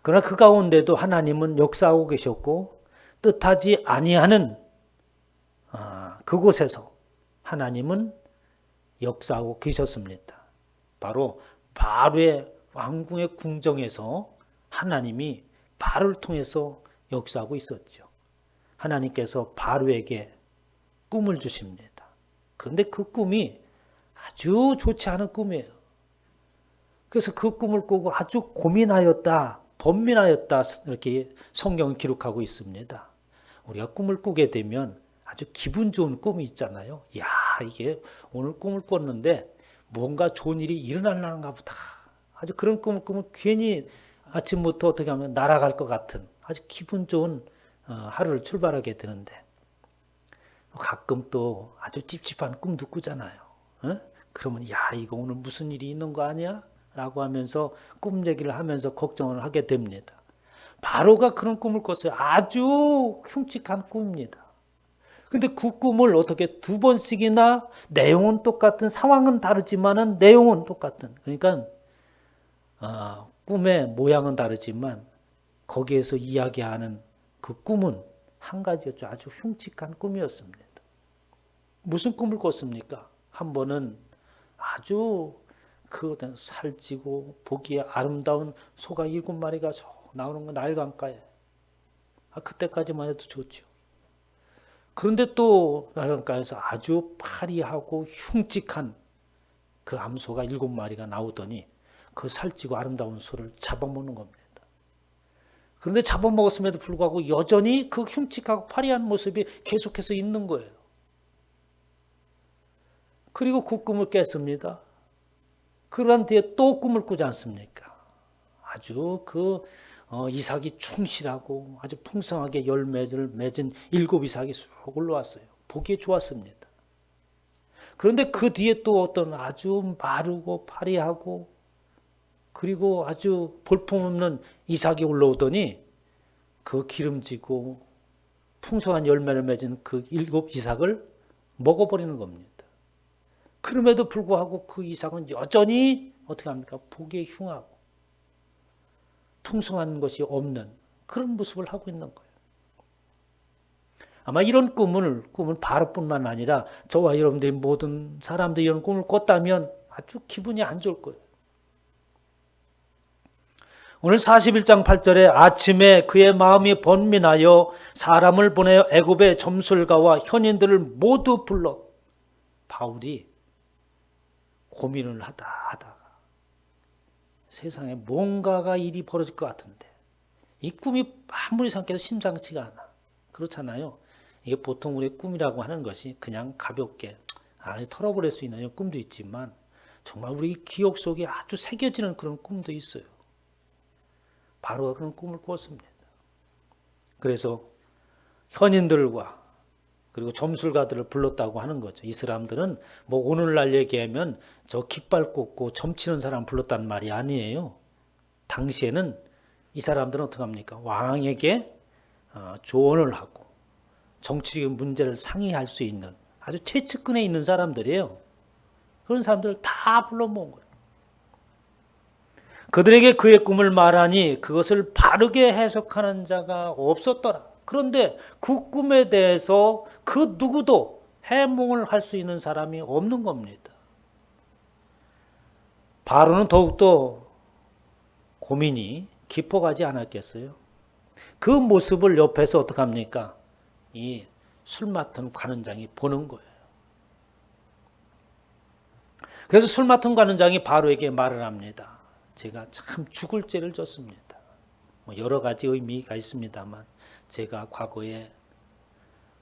그러나 그 가운데도 하나님은 역사하고 계셨고 뜻하지 아니하는 그곳에서 하나님은 역사하고 계셨습니다. 바로 바로의 왕궁의 궁정에서 하나님이 바로를 통해서 역사하고 있었죠. 하나님께서 바로에게 꿈을 주십니다. 그런데 그 꿈이 아주 좋지 않은 꿈이에요. 그래서 그 꿈을 꾸고 아주 고민하였다, 번민하였다 이렇게 성경은 기록하고 있습니다. 우리가 꿈을 꾸게 되면 아주 기분 좋은 꿈이 있잖아요. 야, 이게 오늘 꿈을 꿨는데 뭔가 좋은 일이 일어나려는가 보다. 아주 그런 꿈을 꾸면 괜히 아침부터 어떻게 하면 날아갈 것 같은 아주 기분 좋은 하루를 출발하게 되는데 가끔 또 아주 찝찝한 꿈도 꾸잖아요. 그러면 야 이거 오늘 무슨 일이 있는 거 아니야? 라고 하면서 꿈 얘기를 하면서 걱정을 하게 됩니다. 바로가 그런 꿈을 꿨어요. 아주 흉측한 꿈입니다. 근데 그 꿈을 어떻게 두 번씩이나 내용은 똑같은 상황은 다르지만은 내용은 똑같은 그러니까 꿈의 모양은 다르지만 거기에서 이야기하는 그 꿈은 한 가지였죠. 아주 흉측한 꿈이었습니다. 무슨 꿈을 꿨습니까? 한 번은 아주 그 살찌고 보기에 아름다운 소가 7마리가 나오는 건 날강가에 그때까지만 해도 좋죠. 그런데 또 날강가에서 아주 파리하고 흉측한 그 암소가 7마리가 나오더니 그 살찌고 아름다운 소를 잡아먹는 겁니다. 그런데 잡아먹었음에도 불구하고 여전히 그 흉측하고 파리한 모습이 계속해서 있는 거예요. 그리고 그 꿈을 깼습니다. 그러한 뒤에 또 꿈을 꾸지 않습니까? 아주 이삭이 충실하고 아주 풍성하게 열매를 맺은 7이삭이 쑥 올라왔어요. 보기에 좋았습니다. 그런데 그 뒤에 또 어떤 아주 마르고 파리하고 그리고 아주 볼품없는 이삭이 올라오더니 그 기름지고 풍성한 열매를 맺은 그 7이삭을 먹어버리는 겁니다. 그럼에도 불구하고 그 이삭은 여전히 어떻게 합니까? 보기에 흉하고 풍성한 것이 없는 그런 모습을 하고 있는 거예요. 아마 이런 꿈은 바로뿐만 아니라 저와 여러분들이 모든 사람들이 이런 꿈을 꿨다면 아주 기분이 안 좋을 거예요. 오늘 41장 8절에 아침에 그의 마음이 번민하여 사람을 보내어 애굽의 점술가와 현인들을 모두 불러 바울이 고민을 하다가 세상에 뭔가가 일이 벌어질 것 같은데 이 꿈이 아무리 생각해도 심상치가 않아. 그렇잖아요. 이게 보통 우리의 꿈이라고 하는 것이 그냥 가볍게 털어버릴 수 있는 이런 꿈도 있지만 정말 우리 기억 속에 아주 새겨지는 그런 꿈도 있어요. 바로가 그런 꿈을 꿨습니다. 그래서 현인들과 그리고 점술가들을 불렀다고 하는 거죠. 이 사람들은 뭐 오늘날 얘기하면 저 깃발 꽂고 점치는 사람 불렀단 말이 아니에요. 당시에는 이 사람들은 어떻게 합니까? 왕에게 조언을 하고 정치적인 문제를 상의할 수 있는 아주 최측근에 있는 사람들이에요. 그런 사람들을 다 불러 모은 거예요. 그들에게 그의 꿈을 말하니 그것을 바르게 해석하는 자가 없었더라. 그런데 그 꿈에 대해서 그 누구도 해몽을 할 수 있는 사람이 없는 겁니다. 바로는 더욱더 고민이 깊어가지 않았겠어요? 그 모습을 옆에서 어떻게 합니까? 이 술 맡은 관원장이 보는 거예요. 그래서 술 맡은 관원장이 바로에게 말을 합니다. 제가 참 죽을 죄를 졌습니다. 여러 가지 의미가 있습니다만 제가 과거에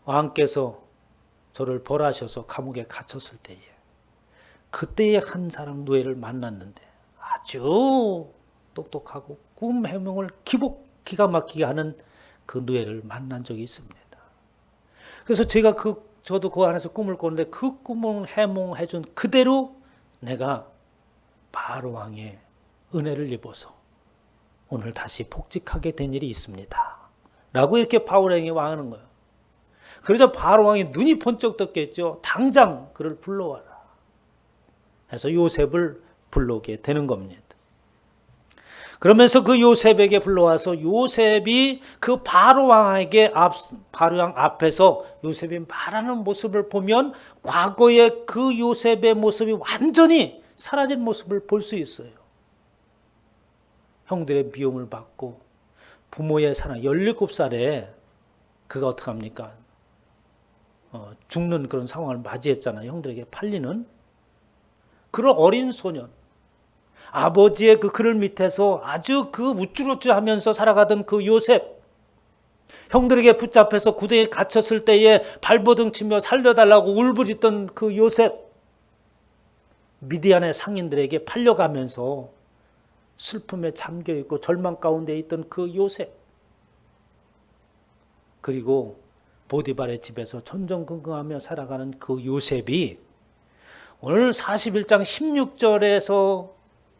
왕께서 저를 벌하셔서 감옥에 갇혔을 때에 그때의 한 사람 노예를 만났는데 아주 똑똑하고 꿈 해몽을 기가 막히게 하는 그 노예를 만난 적이 있습니다. 그래서 제가 저도 그 안에서 꿈을 꿨는데 그 꿈을 해몽해준 그대로 내가 바로 왕의 은혜를 입어서 오늘 다시 복직하게 된 일이 있습니다. 라고 이렇게 바울에게 왕하는 거예요. 그러자 바로 왕이 눈이 번쩍 떴겠죠. 당장 그를 불러와라. 해서 요셉을 불러오게 되는 겁니다. 그러면서 그 요셉에게 불러와서 요셉이 그 바로 왕에게 바로 왕 앞에서 요셉이 말하는 모습을 보면 과거의 그 요셉의 모습이 완전히 사라진 모습을 볼 수 있어요. 형들의 미움을 받고 부모의 사랑 17살에 그가 어떻게 합니까? 죽는 그런 상황을 맞이했잖아요. 형들에게 팔리는 그런 어린 소년, 아버지의 그 그를 밑에서 아주 그 우쭐우쭐하면서 살아가던 그 요셉, 형들에게 붙잡혀서 구덩이에 갇혔을 때에 발버둥 치며 살려달라고 울부짖던 그 요셉, 미디안의 상인들에게 팔려가면서 슬픔에 잠겨있고 절망 가운데 있던 그 요셉, 그리고 보디발의 집에서 전전긍긍하며 살아가는 그 요셉이 오늘 41장 16절에서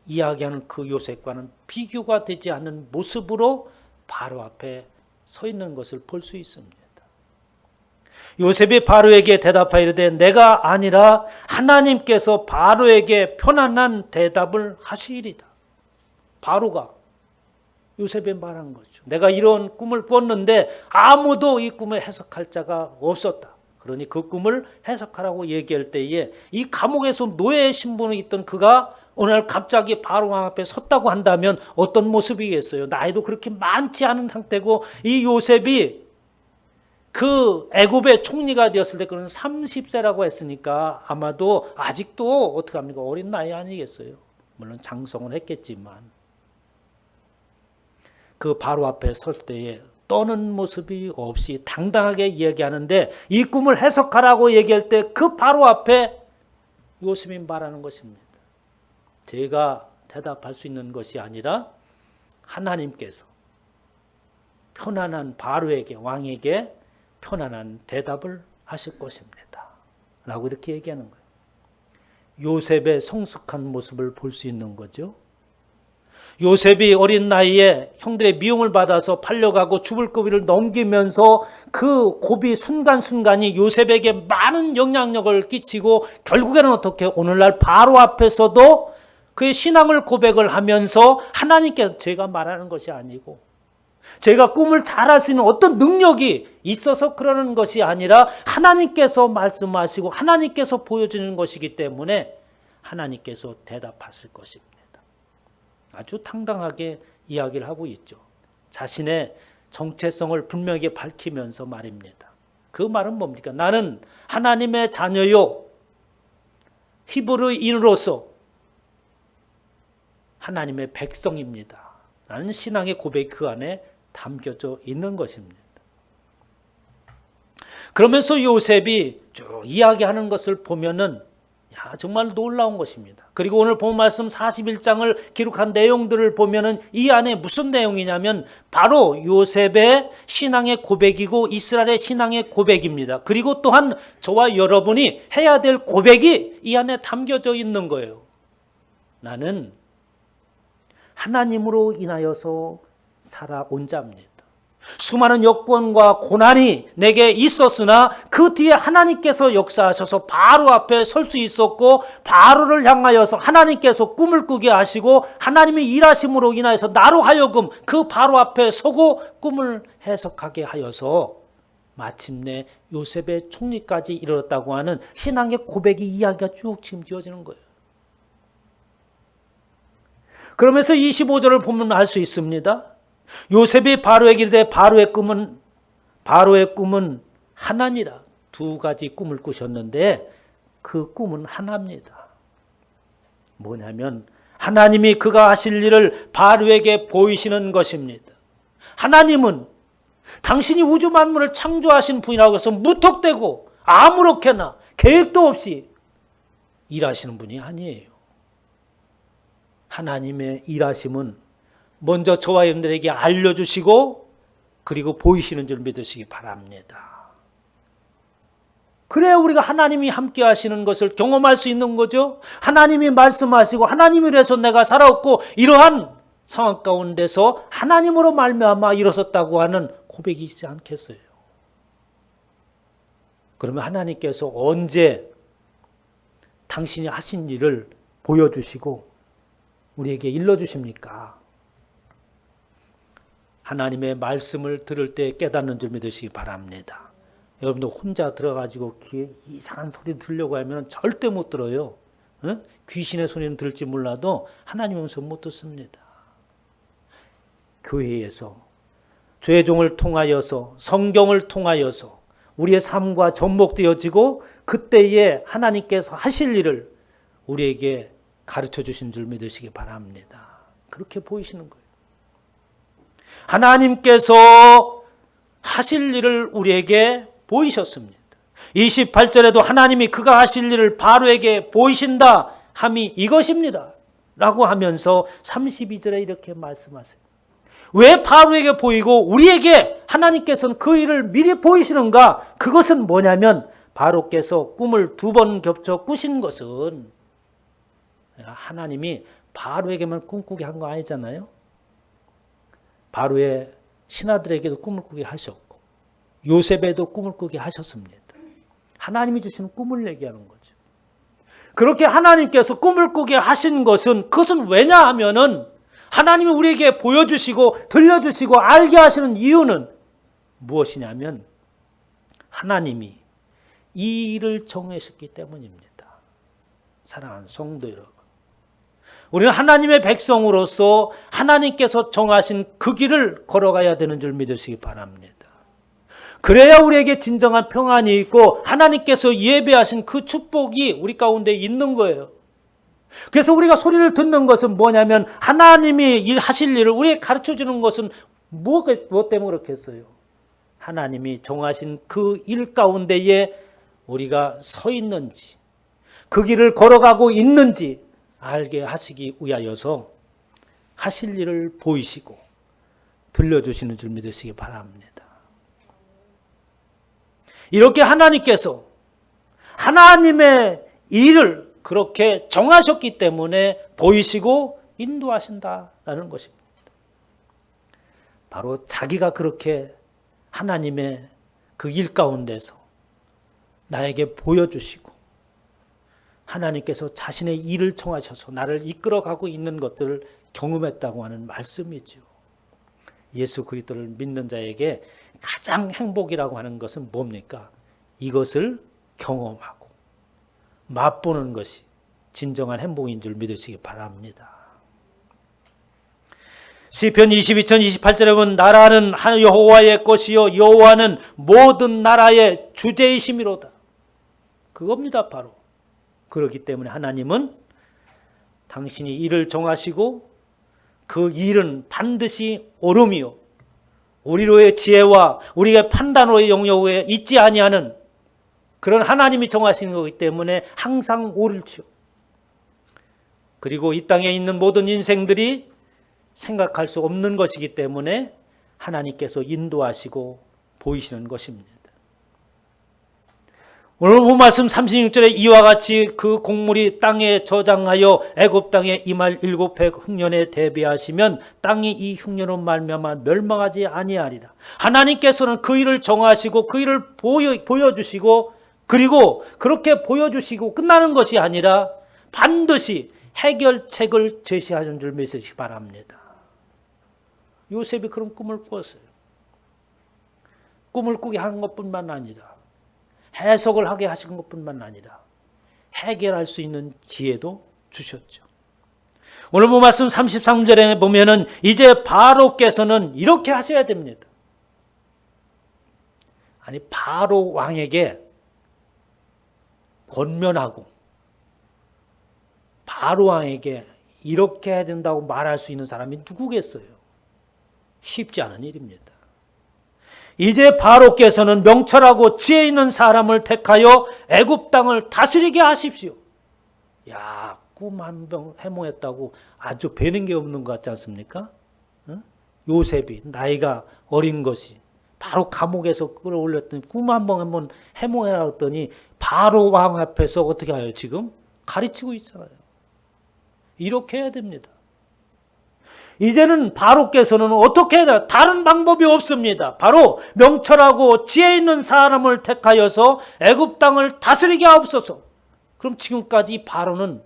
이야기하는 그 요셉과는 비교가 되지 않는 모습으로 바로 앞에 서 있는 것을 볼 수 있습니다. 요셉이 바로에게 대답하여 이르되 내가 아니라 하나님께서 바로에게 편안한 대답을 하시리이다. 바로가 요셉에 말한 거죠. 내가 이런 꿈을 꿨는데 아무도 이 꿈을 해석할 자가 없었다. 그러니 그 꿈을 해석하라고 얘기할 때에 이 감옥에서 노예 신분에 있던 그가 오늘 갑자기 바로 왕 앞에 섰다고 한다면 어떤 모습이겠어요? 나이도 그렇게 많지 않은 상태고 이 요셉이 그 애굽의 총리가 되었을 때 그는 30세라고 했으니까 아마도 아직도 어떻게 합니까? 어린 나이 아니겠어요? 물론 장성을 했겠지만 그 바로 앞에 설 때에 떠는 모습이 없이 당당하게 이야기하는데 이 꿈을 해석하라고 얘기할 때 그 바로 앞에 요셉이 말하는 것입니다. 제가 대답할 수 있는 것이 아니라 하나님께서 편안한 바로에게 왕에게 편안한 대답을 하실 것입니다. 라고 이렇게 얘기하는 거예요. 요셉의 성숙한 모습을 볼 수 있는 거죠. 요셉이 어린 나이에 형들의 미움을 받아서 팔려가고 죽을 고비를 넘기면서 그 고비 순간순간이 요셉에게 많은 영향력을 끼치고 결국에는 어떻게 오늘날 바로 앞에서도 그의 신앙을 고백을 하면서 하나님께 제가 말하는 것이 아니고 제가 꿈을 잘할 수 있는 어떤 능력이 있어서 그러는 것이 아니라 하나님께서 말씀하시고 하나님께서 보여주는 것이기 때문에 하나님께서 대답하실 것입니다. 아주 당당하게 이야기를 하고 있죠. 자신의 정체성을 분명하게 밝히면서 말입니다. 그 말은 뭡니까? 나는 하나님의 자녀요 히브리인으로서 하나님의 백성입니다. 라는 신앙의 고백이 그 안에 담겨져 있는 것입니다. 그러면서 요셉이 쭉 이야기하는 것을 보면은 정말 놀라운 것입니다. 그리고 오늘 본 말씀 41장을 기록한 내용들을 보면은 이 안에 무슨 내용이냐면 바로 요셉의 신앙의 고백이고 이스라엘의 신앙의 고백입니다. 그리고 또한 저와 여러분이 해야 될 고백이 이 안에 담겨져 있는 거예요. 나는 하나님으로 인하여서 살아온 자입니다. 수많은 여건과 고난이 내게 있었으나 그 뒤에 하나님께서 역사하셔서 바로 앞에 설 수 있었고 바로를 향하여서 하나님께서 꿈을 꾸게 하시고 하나님의 일하심으로 인하여서 나로 하여금 그 바로 앞에 서고 꿈을 해석하게 하여서 마침내 요셉의 총리까지 이르렀다고 하는 신앙의 고백이 이야기가 쭉 지금 지어지는 거예요. 그러면서 25절을 보면 알 수 있습니다. 요셉이 바로에게 이르되 바로의 꿈은 하나니라. 두 가지 꿈을 꾸셨는데 그 꿈은 하나입니다. 뭐냐면 하나님이 그가 하실 일을 바로에게 보이시는 것입니다. 하나님은 당신이 우주 만물을 창조하신 분이라고 해서 무턱대고 아무렇게나 계획도 없이 일하시는 분이 아니에요. 하나님의 일하심은 먼저 저와 여러분들에게 알려주시고 그리고 보이시는 줄 믿으시기 바랍니다. 그래야 우리가 하나님이 함께 하시는 것을 경험할 수 있는 거죠. 하나님이 말씀하시고 하나님이 이래서 내가 살아왔고 이러한 상황 가운데서 하나님으로 말미암아 일어섰다고 하는 고백이 있지 않겠어요? 그러면 하나님께서 언제 당신이 하신 일을 보여주시고 우리에게 일러주십니까? 하나님의 말씀을 들을 때 깨닫는 줄 믿으시기 바랍니다. 여러분도 혼자 들어가지고 귀에 이상한 소리 들으려고 하면 절대 못 들어요. 귀신의 소리는 들을지 몰라도 하나님의 음성 못 듣습니다. 교회에서 죄종을 통하여서 성경을 통하여서 우리의 삶과 접목되어지고 그때에 하나님께서 하실 일을 우리에게 가르쳐 주신 줄 믿으시기 바랍니다. 그렇게 보이시는 거예요. 하나님께서 하실 일을 우리에게 보이셨습니다. 28절에도 하나님이 그가 하실 일을 바로에게 보이신다 함이 이것입니다. 라고 하면서 32절에 이렇게 말씀하세요. 왜 바로에게 보이고 우리에게 하나님께서는 그 일을 미리 보이시는가? 그것은 뭐냐면 바로께서 꿈을 2번 겹쳐 꾸신 것은 하나님이 바로에게만 꿈꾸게 한 거 아니잖아요. 바로의 신하들에게도 꿈을 꾸게 하셨고 요셉에도 꿈을 꾸게 하셨습니다. 하나님이 주시는 꿈을 얘기하는 거죠. 그렇게 하나님께서 꿈을 꾸게 하신 것은 그것은 왜냐하면은 하나님이 우리에게 보여주시고 들려주시고 알게 하시는 이유는 무엇이냐면 하나님이 이 일을 정하셨기 때문입니다. 사랑하는 성도 여러분, 우리는 하나님의 백성으로서 하나님께서 정하신 그 길을 걸어가야 되는 줄 믿으시기 바랍니다. 그래야 우리에게 진정한 평안이 있고 하나님께서 예배하신 그 축복이 우리 가운데 있는 거예요. 그래서 우리가 소리를 듣는 것은 뭐냐면 하나님이 하실 일을 우리에게 가르쳐주는 것은 무엇 때문에 그렇겠어요? 하나님이 정하신 그 일 가운데에 우리가 서 있는지 그 길을 걸어가고 있는지 알게 하시기 위하여서 하실 일을 보이시고 들려주시는 줄 믿으시기 바랍니다. 이렇게 하나님께서 하나님의 일을 그렇게 정하셨기 때문에 보이시고 인도하신다라는 것입니다. 바로 자기가 그렇게 하나님의 그 일 가운데서 나에게 보여주시고 하나님께서 자신의 일을 정하셔서 나를 이끌어가고 있는 것들을 경험했다고 하는 말씀이죠. 예수 그리스도를 믿는 자에게 가장 행복이라고 하는 것은 뭡니까? 이것을 경험하고 맛보는 것이 진정한 행복인 줄 믿으시기 바랍니다. 시편 22편 28절에 보면 나라는 여호와의 것이요 여호와는 모든 나라의 주제이심이로다. 그겁니다. 바로. 그렇기 때문에 하나님은 당신이 일을 정하시고 그 일은 반드시 옳음이요 우리로의 지혜와 우리의 판단으로의 영역에 있지 아니하는 그런 하나님이 정하시는 거기 때문에 항상 옳을지요. 그리고 이 땅에 있는 모든 인생들이 생각할 수 없는 것이기 때문에 하나님께서 인도하시고 보이시는 것입니다. 오늘 본 말씀 36절에 이와 같이 그 곡물이 땅에 저장하여 애굽 땅에 임할 7해 흉년에 대비하시면 땅이 이 흉년으로 말미암아 멸망하지 아니하리라. 하나님께서는 그 일을 정하시고 그 일을 보여주시고 그리고 그렇게 보여주시고 끝나는 것이 아니라 반드시 해결책을 제시하는 줄 믿으시기 바랍니다. 요셉이 그런 꿈을 꿨어요. 꿈을 꾸게 한 것뿐만 아니라 해석을 하게 하신 것뿐만 아니라 해결할 수 있는 지혜도 주셨죠. 오늘 본 말씀 33절에 보면은 이제 바로께서는 이렇게 하셔야 됩니다. 아니 바로 왕에게 권면하고 바로 왕에게 이렇게 해야 된다고 말할 수 있는 사람이 누구겠어요? 쉽지 않은 일입니다. 이제 바로께서는 명철하고 지혜 있는 사람을 택하여 애굽 땅을 다스리게 하십시오. 야, 꿈 한 병 해몽했다고 아주 배는 게 없는 것 같지 않습니까? 응? 요셉이 나이가 어린 것이 바로 감옥에서 끌어올렸더니 꿈 한 번 한번 해몽해라 했더니 바로 왕 앞에서 어떻게 해요? 지금 가르치고 있잖아요. 이렇게 해야 됩니다. 이제는 바로께서는 어떻게 해야 되나? 다른 방법이 없습니다. 바로 명철하고 지혜 있는 사람을 택하여서 애굽 땅을 다스리게 하옵소서. 그럼 지금까지 바로는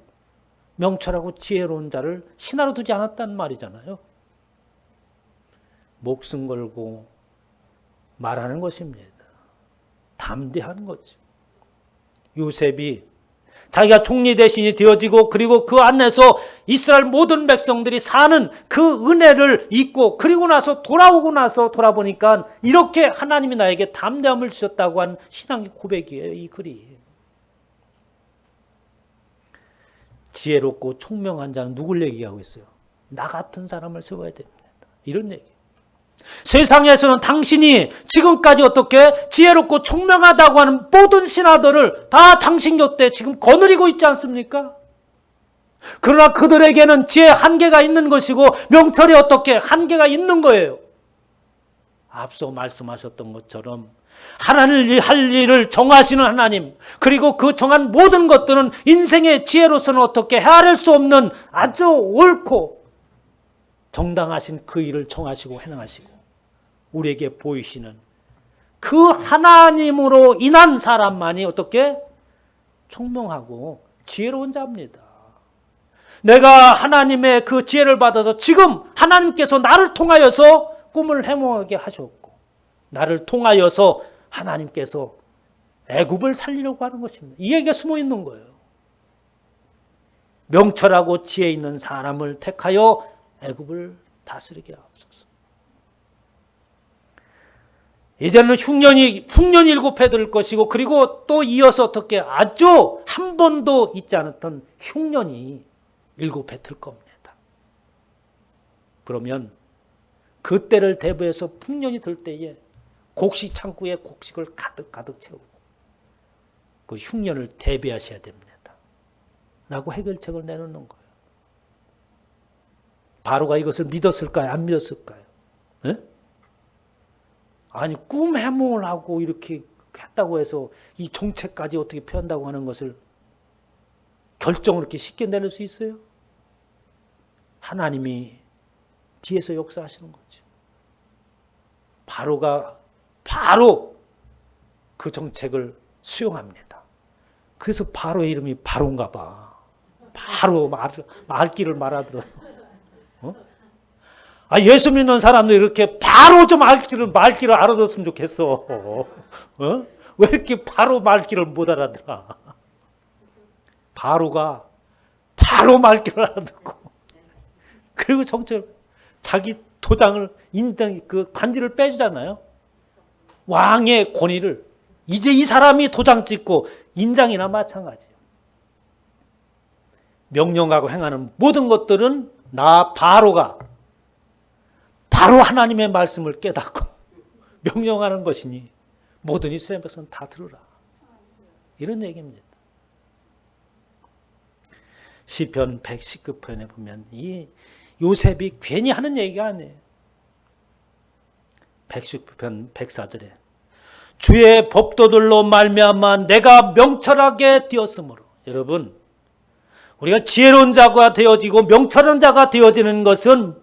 명철하고 지혜로운 자를 신하로 두지 않았단 말이잖아요. 목숨 걸고 말하는 것입니다. 담대한 거죠. 요셉이 자기가 총리 대신이 되어지고 그리고 그 안에서 이스라엘 모든 백성들이 사는 그 은혜를 잊고 그리고 나서 돌아오고 나서 돌아보니까 이렇게 하나님이 나에게 담대함을 주셨다고 한 신앙의 고백이에요. 이 글이. 지혜롭고 총명한 자는 누굴 얘기하고 있어요? 나 같은 사람을 세워야 됩니다. 이런 얘기. 세상에서는 당신이 지금까지 어떻게 지혜롭고 총명하다고 하는 모든 신하들을 다 당신 곁에 지금 거느리고 있지 않습니까? 그러나 그들에게는 지혜의 한계가 있는 것이고 명철이 어떻게 한계가 있는 거예요. 앞서 말씀하셨던 것처럼 하나님 할 일을 정하시는 하나님, 그리고 그 정한 모든 것들은 인생의 지혜로서는 어떻게 헤아릴 수 없는 아주 옳고 정당하신 그 일을 정하시고 행하시고 우리에게 보이시는 그 하나님으로 인한 사람만이 어떻게 총명하고 지혜로운 자입니다. 내가 하나님의 그 지혜를 받아서 지금 하나님께서 나를 통하여서 꿈을 해몽하게 하셨고 나를 통하여서 하나님께서 애굽을 살리려고 하는 것입니다. 이 얘기가 숨어 있는 거예요. 명철하고 지혜 있는 사람을 택하여 애굽을 다스리게 하옵소서. 이제는 흉년이 7해 될 것이고 그리고 또 이어서 어떻게 아주 한 번도 있지 않았던 흉년이 7해 들 겁니다. 그러면 그때를 대비해서 풍년이 들 때에 곡식 창고에 곡식을 가득 채우고 그 흉년을 대비하셔야 됩니다. 라고 해결책을 내놓는 거예요. 바로가 이것을 믿었을까요? 안 믿었을까요? 네? 아니 꿈 해몽을 하고 이렇게 했다고 해서 이 정체까지 어떻게 표현한다고 하는 것을 결정을 이렇게 쉽게 내릴 수 있어요? 하나님이 뒤에서 역사하시는 거죠. 바로가 바로 그 정책을 수용합니다. 그래서 바로의 이름이 바로인가 봐. 바로 말귀를 말하더라도. 예수 믿는 사람들 이렇게 바로 좀 말귀를 알아들었으면 좋겠어. 왜 이렇게 바로 말귀를 못 알아들어? 바로가 바로 말귀를 알아듣고 그리고 정책을 자기 도장을 인정 그 반지를 빼주잖아요. 왕의 권위를 이제 이 사람이 도장 찍고 인장이나 마찬가지예요. 명령하고 행하는 모든 것들은 나 바로가 바로 하나님의 말씀을 깨닫고 명령하는 것이니 모든 이스라엘 백성은 다 들으라. 이런 얘기입니다. 시편 119편에 보면 이 요셉이 괜히 하는 얘기가 아니에요. 119편 104절에 주의 법도들로 말미암아 내가 명철하게 되었으므로. 여러분, 우리가 지혜로운 자가 되어지고 명철한 자가 되어지는 것은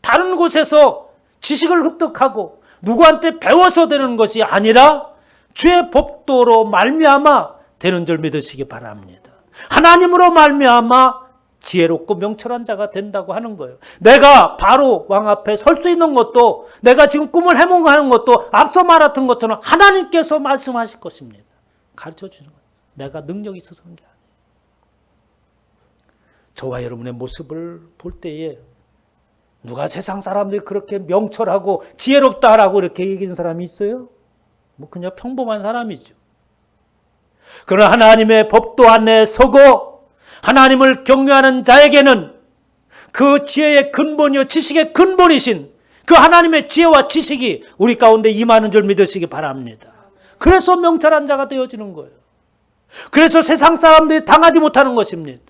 다른 곳에서 지식을 습득하고 누구한테 배워서 되는 것이 아니라 주의 법도로 말미암아 되는 줄 믿으시기 바랍니다. 하나님으로 말미암아 지혜롭고 명철한 자가 된다고 하는 거예요. 내가 바로 왕 앞에 설 수 있는 것도 내가 지금 꿈을 해몽하는 것도 앞서 말했던 것처럼 하나님께서 말씀하실 것입니다. 가르쳐 주는 거예요. 내가 능력이 있어서 그런 게 아니에요. 저와 여러분의 모습을 볼 때에 누가 세상 사람들이 그렇게 명철하고 지혜롭다라고 이렇게 얘기하는 사람이 있어요? 뭐 그냥 평범한 사람이죠. 그러나 하나님의 법도 안에 서고 하나님을 경외하는 자에게는 그 지혜의 근본이요 지식의 근본이신 그 하나님의 지혜와 지식이 우리 가운데 임하는 줄 믿으시기 바랍니다. 그래서 명철한 자가 되어지는 거예요. 그래서 세상 사람들이 당하지 못하는 것입니다.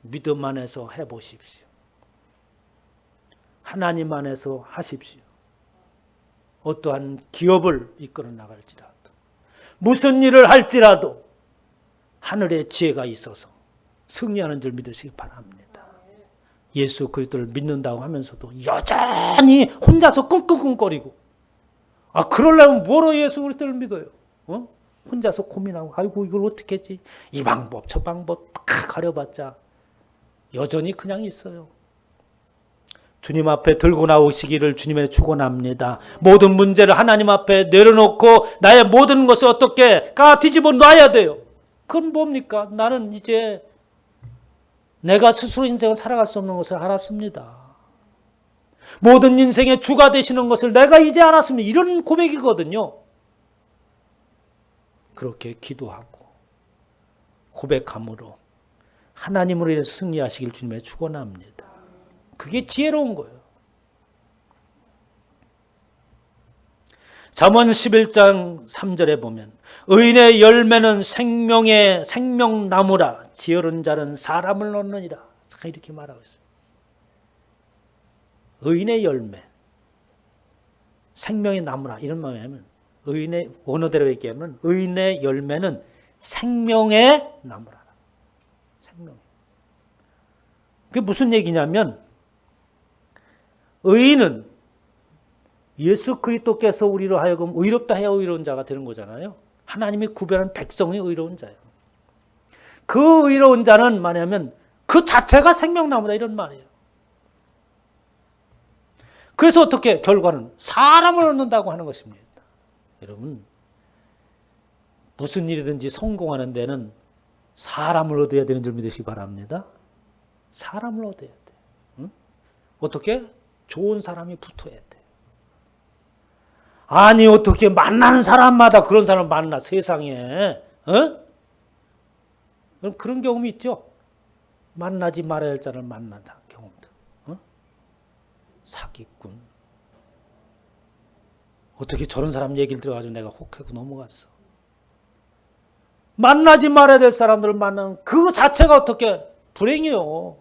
믿음 안에서 해보십시오. 하나님 안에서 하십시오. 어떠한 기업을 이끌어 나갈지라도 무슨 일을 할지라도 하늘의 지혜가 있어서 승리하는 줄 믿으시기 바랍니다. 예수 그리스도를 믿는다고 하면서도 여전히 혼자서 끙끙끙거리고 그러려면 뭐로 예수 그리스도를 믿어요? 혼자서 고민하고 아이고 이걸 어떻게 했지? 이 방법 저 방법 다 가려봤자 여전히 그냥 있어요. 주님 앞에 들고 나오시기를 주님의 축원합니다. 모든 문제를 하나님 앞에 내려놓고 나의 모든 것을 어떻게 뒤집어 놔야 돼요. 그건 뭡니까? 나는 이제 내가 스스로 인생을 살아갈 수 없는 것을 알았습니다. 모든 인생의 주가 되시는 것을 내가 이제 알았습니다. 이런 고백이거든요. 그렇게 기도하고 고백함으로 하나님으로 인해서 승리하시길 주님의 축원합니다. 그게 지혜로운 거예요. 잠언 11장 3절에 보면 의인의 열매는 생명나무라 지혜로운 자는 사람을 얻느니라. 이렇게 말하고 있어요. 의인의 열매, 생명의 나무라 이런 말이면 의인의 원어대로 얘기하면 의인의 열매는 생명의 나무라. 생명. 그게 무슨 얘기냐면 의인은 예수 그리스도께서 우리로 하여금 의롭다 해야 의로운 자가 되는 거잖아요. 하나님이 구별한 백성이 의로운 자예요. 그 의로운 자는 뭐냐면 그 자체가 생명나무다 이런 말이에요. 그래서 어떻게 결과는 사람을 얻는다고 하는 것입니다. 여러분 무슨 일이든지 성공하는 데는 사람을 얻어야 되는 줄 믿으시기 바랍니다. 사람을 얻어야 돼. 응? 어떻게? 좋은 사람이 붙어야 돼. 아니 어떻게 만나는 사람마다 그런 사람을 만나 세상에. 그럼 그런 경험이 있죠. 만나지 말아야 할 자를 만난 경험도. 사기꾼. 어떻게 저런 사람 얘기를 들어가지고 내가 혹하고 넘어갔어. 만나지 말아야 될 사람들을 만나는 그 자체가 어떻게 불행이요.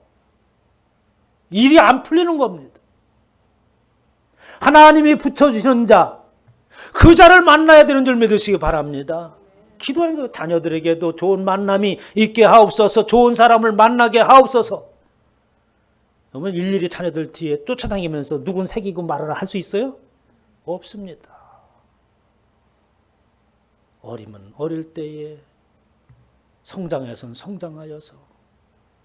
일이 안 풀리는 겁니다. 하나님이 붙여주시는 자, 그 자를 만나야 되는 줄 믿으시기 바랍니다. 기도하는 거 자녀들에게도 좋은 만남이 있게 하옵소서. 좋은 사람을 만나게 하옵소서. 그러면 일일이 자녀들 뒤에 쫓아다니면서 누군 새기고 말하라 할 수 있어요? 없습니다. 어리면 어릴 때에 성장해서는 성장하여서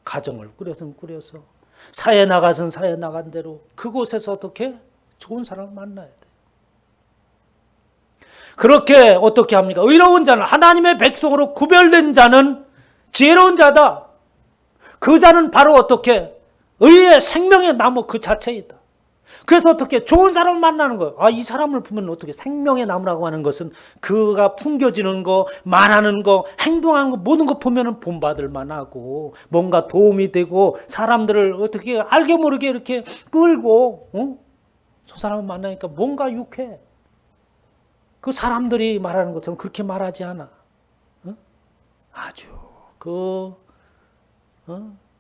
가정을 꾸려서는 꾸려서 사회 나가서는 사회 나간 대로 그곳에서 어떻게 좋은 사람을 만나야 돼. 그렇게 어떻게 합니까? 의로운 자는 하나님의 백성으로 구별된 자는 지혜로운 자다. 그 자는 바로 어떻게 의의 생명의 나무 그 자체이다. 그래서 어떻게 좋은 사람을 만나는 거예요. 아, 이 사람을 보면 어떻게 생명의 나무라고 하는 것은 그가 풍겨지는 거, 말하는 거, 행동하는 거 모든 거 보면은 본받을 만하고 뭔가 도움이 되고 사람들을 어떻게 알게 모르게 이렇게 끌고 저 사람을 만나니까 뭔가 유쾌해. 그 사람들이 말하는 것처럼 그렇게 말하지 않아. 아주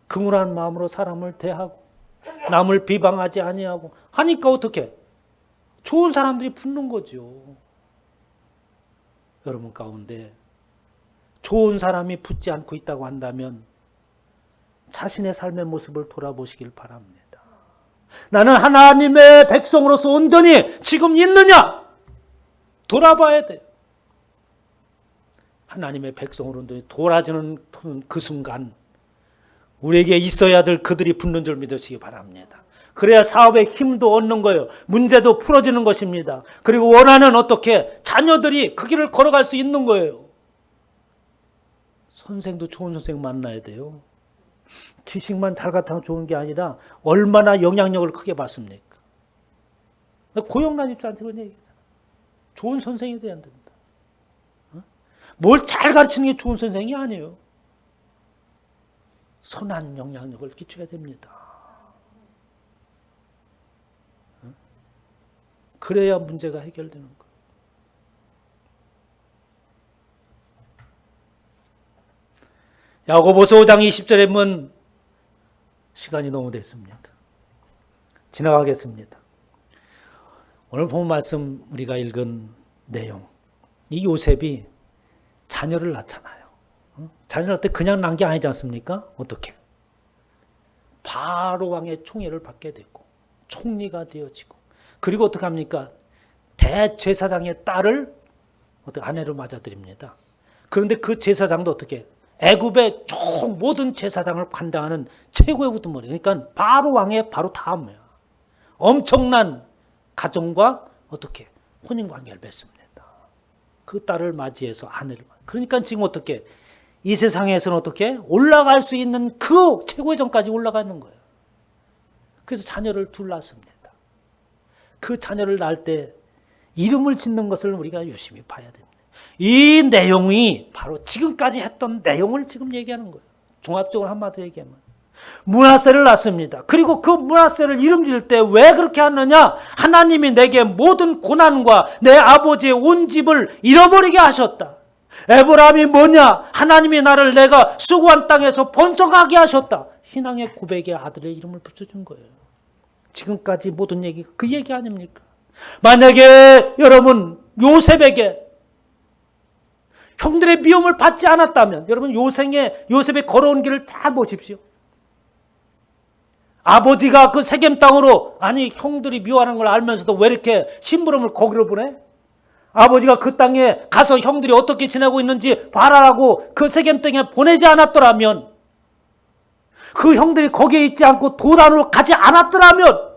긍휼한 마음으로 사람을 대하고 남을 비방하지 아니하고 하니까 어떻게 좋은 사람들이 붙는 거죠. 여러분 가운데 좋은 사람이 붙지 않고 있다고 한다면 자신의 삶의 모습을 돌아보시길 바랍니다. 나는 하나님의 백성으로서 온전히 지금 있느냐? 돌아봐야 돼요. 하나님의 백성으로 온전히 돌아지는 그 순간 우리에게 있어야 될 그들이 붙는 줄 믿으시기 바랍니다. 그래야 사업에 힘도 얻는 거예요. 문제도 풀어지는 것입니다. 그리고 원하는 어떻게 자녀들이 그 길을 걸어갈 수 있는 거예요. 선생도 좋은 선생 만나야 돼요. 지식만 잘 갖다가 좋은 게 아니라 얼마나 영향력을 크게 받습니까? 고영란 집사한테 그런 얘기예요. 좋은 선생이 돼야 된다. 뭘 잘 가르치는 게 좋은 선생이 아니에요. 선한 영향력을 끼쳐야 됩니다. 그래야 문제가 해결되는 거예요. 야고보서 5장 20절에 보면 시간이 너무 됐습니다. 지나가겠습니다. 오늘 본 말씀 우리가 읽은 내용, 이 요셉이 자녀를 낳잖아요. 자녀를 낳을 때 그냥 낳은 게 아니지 않습니까? 어떻게? 바로 왕의 총애를 받게 되고 총리가 되어지고 그리고 어떻게 합니까? 대제사장의 딸을 어떻게 아내로 맞아들입니다. 그런데 그 제사장도 어떻게? 애굽의 총 모든 제사장을 관장하는 최고의 우두머리. 그러니까 바로 왕의 바로 다음이야. 엄청난 가정과 어떻게 혼인 관계를 맺습니다. 그 딸을 맞이해서 아내를. 그러니까 지금 어떻게 이 세상에서는 어떻게 올라갈 수 있는 그 최고의 전까지 올라가는 거예요. 그래서 자녀를 둘 낳습니다. 그 자녀를 낳을 때 이름을 짓는 것을 우리가 유심히 봐야 됩니다. 이 내용이 바로 지금까지 했던 내용을 지금 얘기하는 거예요. 종합적으로 한마디로 얘기하면 므낫세를 낳습니다. 그리고 그 므낫세를 이름질 때 왜 그렇게 하느냐? 하나님이 내게 모든 고난과 내 아버지의 온 집을 잃어버리게 하셨다. 에브라임이 뭐냐? 하나님이 나를 내가 수고한 땅에서 번성하게 하셨다. 신앙의 고백에 아들의 이름을 붙여준 거예요. 지금까지 모든 얘기가 그 얘기 아닙니까? 만약에 여러분 요셉에게 형들의 미움을 받지 않았다면, 여러분 요셉의 걸어온 길을 잘 보십시오. 아버지가 그 세겜 땅으로, 아니 형들이 미워하는 걸 알면서도 왜 이렇게 심부름을 거기로 보내? 아버지가 그 땅에 가서 형들이 어떻게 지내고 있는지 봐라라고 그 세겜 땅에 보내지 않았더라면, 그 형들이 거기에 있지 않고 도단으로 가지 않았더라면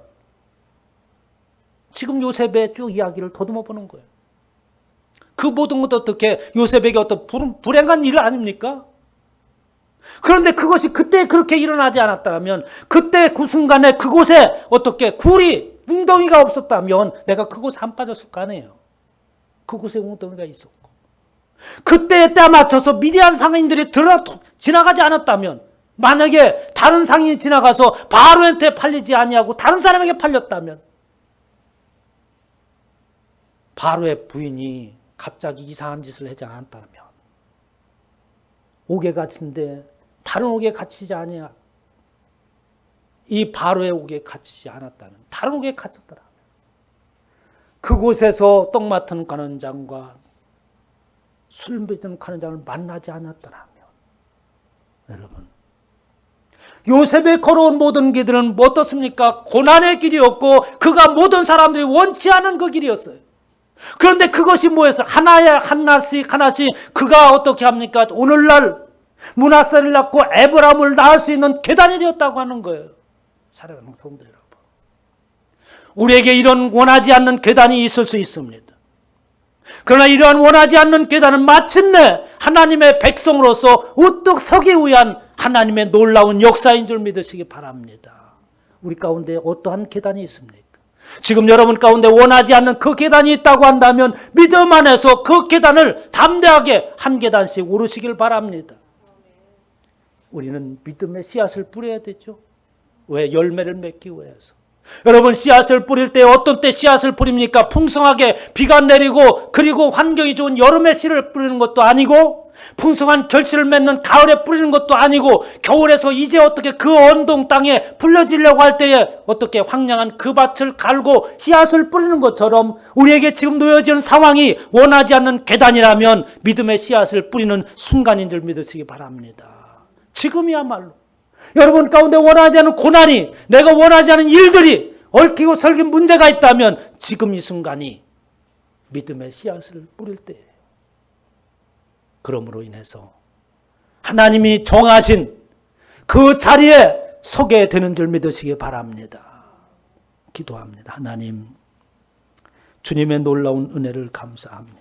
지금 요셉의 쭉 이야기를 더듬어 보는 거예요. 그 모든 것도 어떻게 요셉에게 어떤 불행한 일 아닙니까? 그런데 그것이 그때 그렇게 일어나지 않았다면, 그때 그 순간에 그곳에 어떻게 굴이, 웅덩이가 없었다면 내가 그곳에 안 빠졌을 거 아니에요. 그곳에 웅덩이가 있었고, 그때에 때 맞춰서 미디안 상인들이 지나가지 않았다면, 만약에 다른 상인이 지나가서 바로한테 팔리지 아니하고 다른 사람에게 팔렸다면, 바로의 부인이 갑자기 이상한 짓을 하지 않았다면, 옥에 갇힌데 다른 옥에 갇히지 아니하, 이 바로의 옥에 갇히지 않았다면, 다른 옥에 갇혔더라면, 그곳에서 떡 맡은 관원장과 술 빚는 관원장을 만나지 않았더라면, 여러분, 요셉의 걸어온 모든 길들은 뭐 어떻습니까? 고난의 길이었고, 그가 모든 사람들이 원치 않은 그 길이었어요. 그런데 그것이 뭐였어요? 하나씩 그가 어떻게 합니까? 오늘날 므낫세를 낳고 에브라임을 낳을 수 있는 계단이 되었다고 하는 거예요. 사랑하는 성도 여러분, 우리에게 이런 원하지 않는 계단이 있을 수 있습니다. 그러나 이러한 원하지 않는 계단은 마침내 하나님의 백성으로서 우뚝 서기 위한 하나님의 놀라운 역사인 줄 믿으시기 바랍니다. 우리 가운데 어떠한 계단이 있습니까? 지금 여러분 가운데 원하지 않는 그 계단이 있다고 한다면 믿음 안에서 그 계단을 담대하게 한 계단씩 오르시길 바랍니다. 우리는 믿음의 씨앗을 뿌려야 되죠. 왜? 열매를 맺기 위해서. 여러분, 씨앗을 뿌릴 때 어떤 때 씨앗을 뿌립니까? 풍성하게 비가 내리고 그리고 환경이 좋은 여름에 씨를 뿌리는 것도 아니고, 풍성한 결실을 맺는 가을에 뿌리는 것도 아니고, 겨울에서 이제 어떻게 그 언동 땅에 풀려지려고 할 때에 어떻게 황량한 그 밭을 갈고 씨앗을 뿌리는 것처럼, 우리에게 지금 놓여지는 상황이 원하지 않는 계단이라면 믿음의 씨앗을 뿌리는 순간인 줄 믿으시기 바랍니다. 지금이야말로 여러분 가운데 원하지 않는 고난이, 내가 원하지 않은 일들이 얽히고 설킨 문제가 있다면 지금 이 순간이 믿음의 씨앗을 뿌릴 때예요. 그러므로 인해서 하나님이 정하신 그 자리에 서게 되는 줄 믿으시기 바랍니다. 기도합니다. 하나님, 주님의 놀라운 은혜를 감사합니다.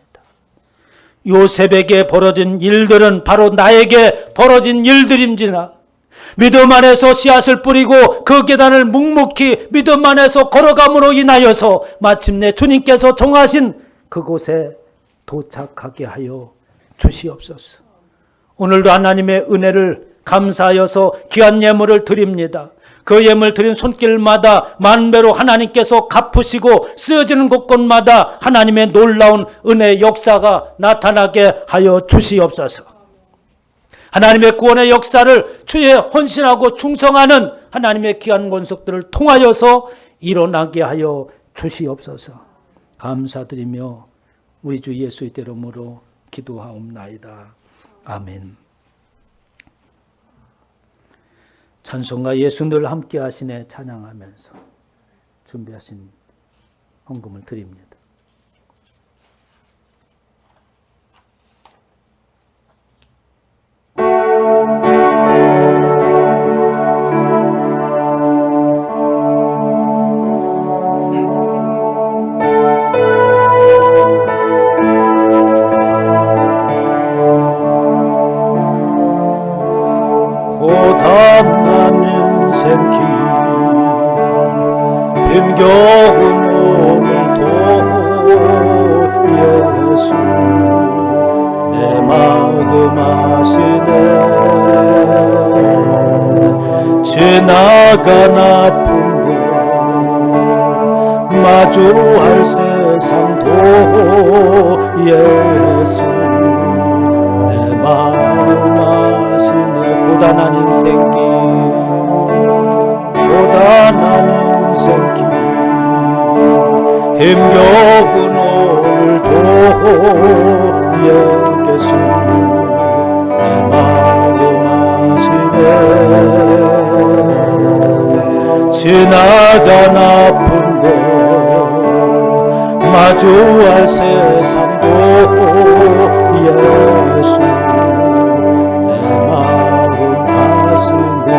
요셉에게 벌어진 일들은 바로 나에게 벌어진 일들임지나, 믿음 안에서 씨앗을 뿌리고 그 계단을 묵묵히 믿음 안에서 걸어감으로 인하여서 마침내 주님께서 정하신 그곳에 도착하게 하여 주시옵소서. 오늘도 하나님의 은혜를 감사하여서 귀한 예물을 드립니다. 그 예물 드린 손길마다 만배로 하나님께서 갚으시고 쓰여지는 곳곳마다 하나님의 놀라운 은혜 역사가 나타나게 하여 주시옵소서. 하나님의 구원의 역사를 주에 헌신하고 충성하는 하나님의 귀한 권속들을 통하여서 일어나게 하여 주시옵소서. 감사드리며 우리 주 예수의 이름으로 기도하옵나이다. 아멘. 찬송가 예수 늘 함께 하시네 찬양하면서 준비하신 헌금을 드립니다. 고단한 인생길 힘겨운 오늘도 예수 내 마음 아시네 지나간 아픔도 마주할 세상도 예수 내 마음 아시네. 고단한 인생길 힘겨운 오늘도 예수 내 마음 아시네. 지나간 아픔도 마주할 세상도 예수 내 마음 아시네.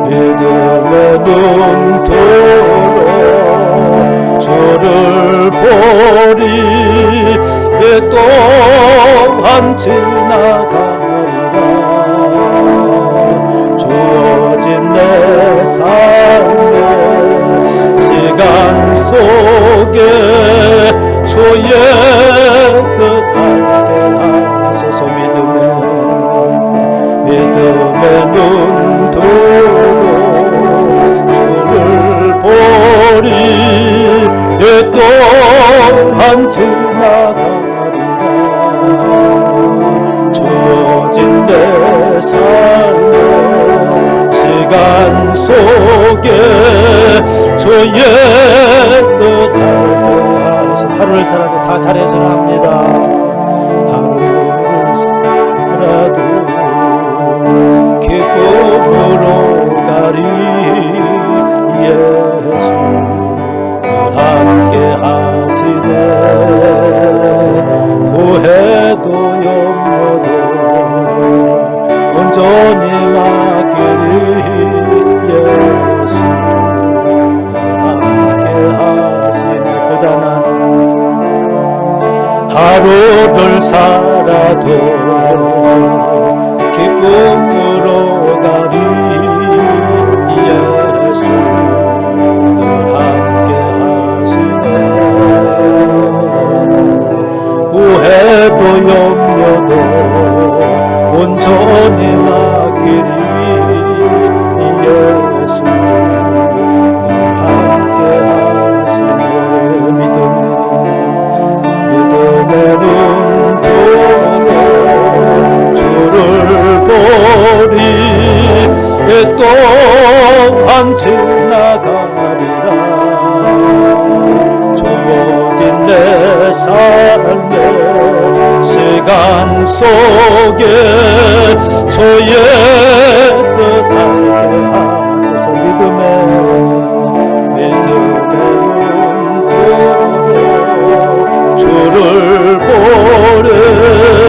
믿음의 눈도로 주를 보리 이 또한 지나가리라. 주어진 내 삶의 시간 속에 주의 뜻하게 하소서. 믿음의 눈도로 주를 보리 이 또한 지나가리라. 주어진 내 삶의 시간 속에 주의 뜻하게 하소서. 하루를 살아도 다 잘해서는 합니다. 하루를 살아도 기쁨으로 가리. 예수 늘 함께 하시네. 후회도 염려도 온전히 맡기리. 예수 늘 함께 하시네. 고단한 하루를 살아도 기쁨으로 가리. 예수 늘 함께 하시네. 후회도 염려도 온전히 맡기리. 예수 늘 함께 하시네. 믿음의 눈도로 주를 보리 이 또한 지나가리라. 주어진 내 삶의 시간 속에 주의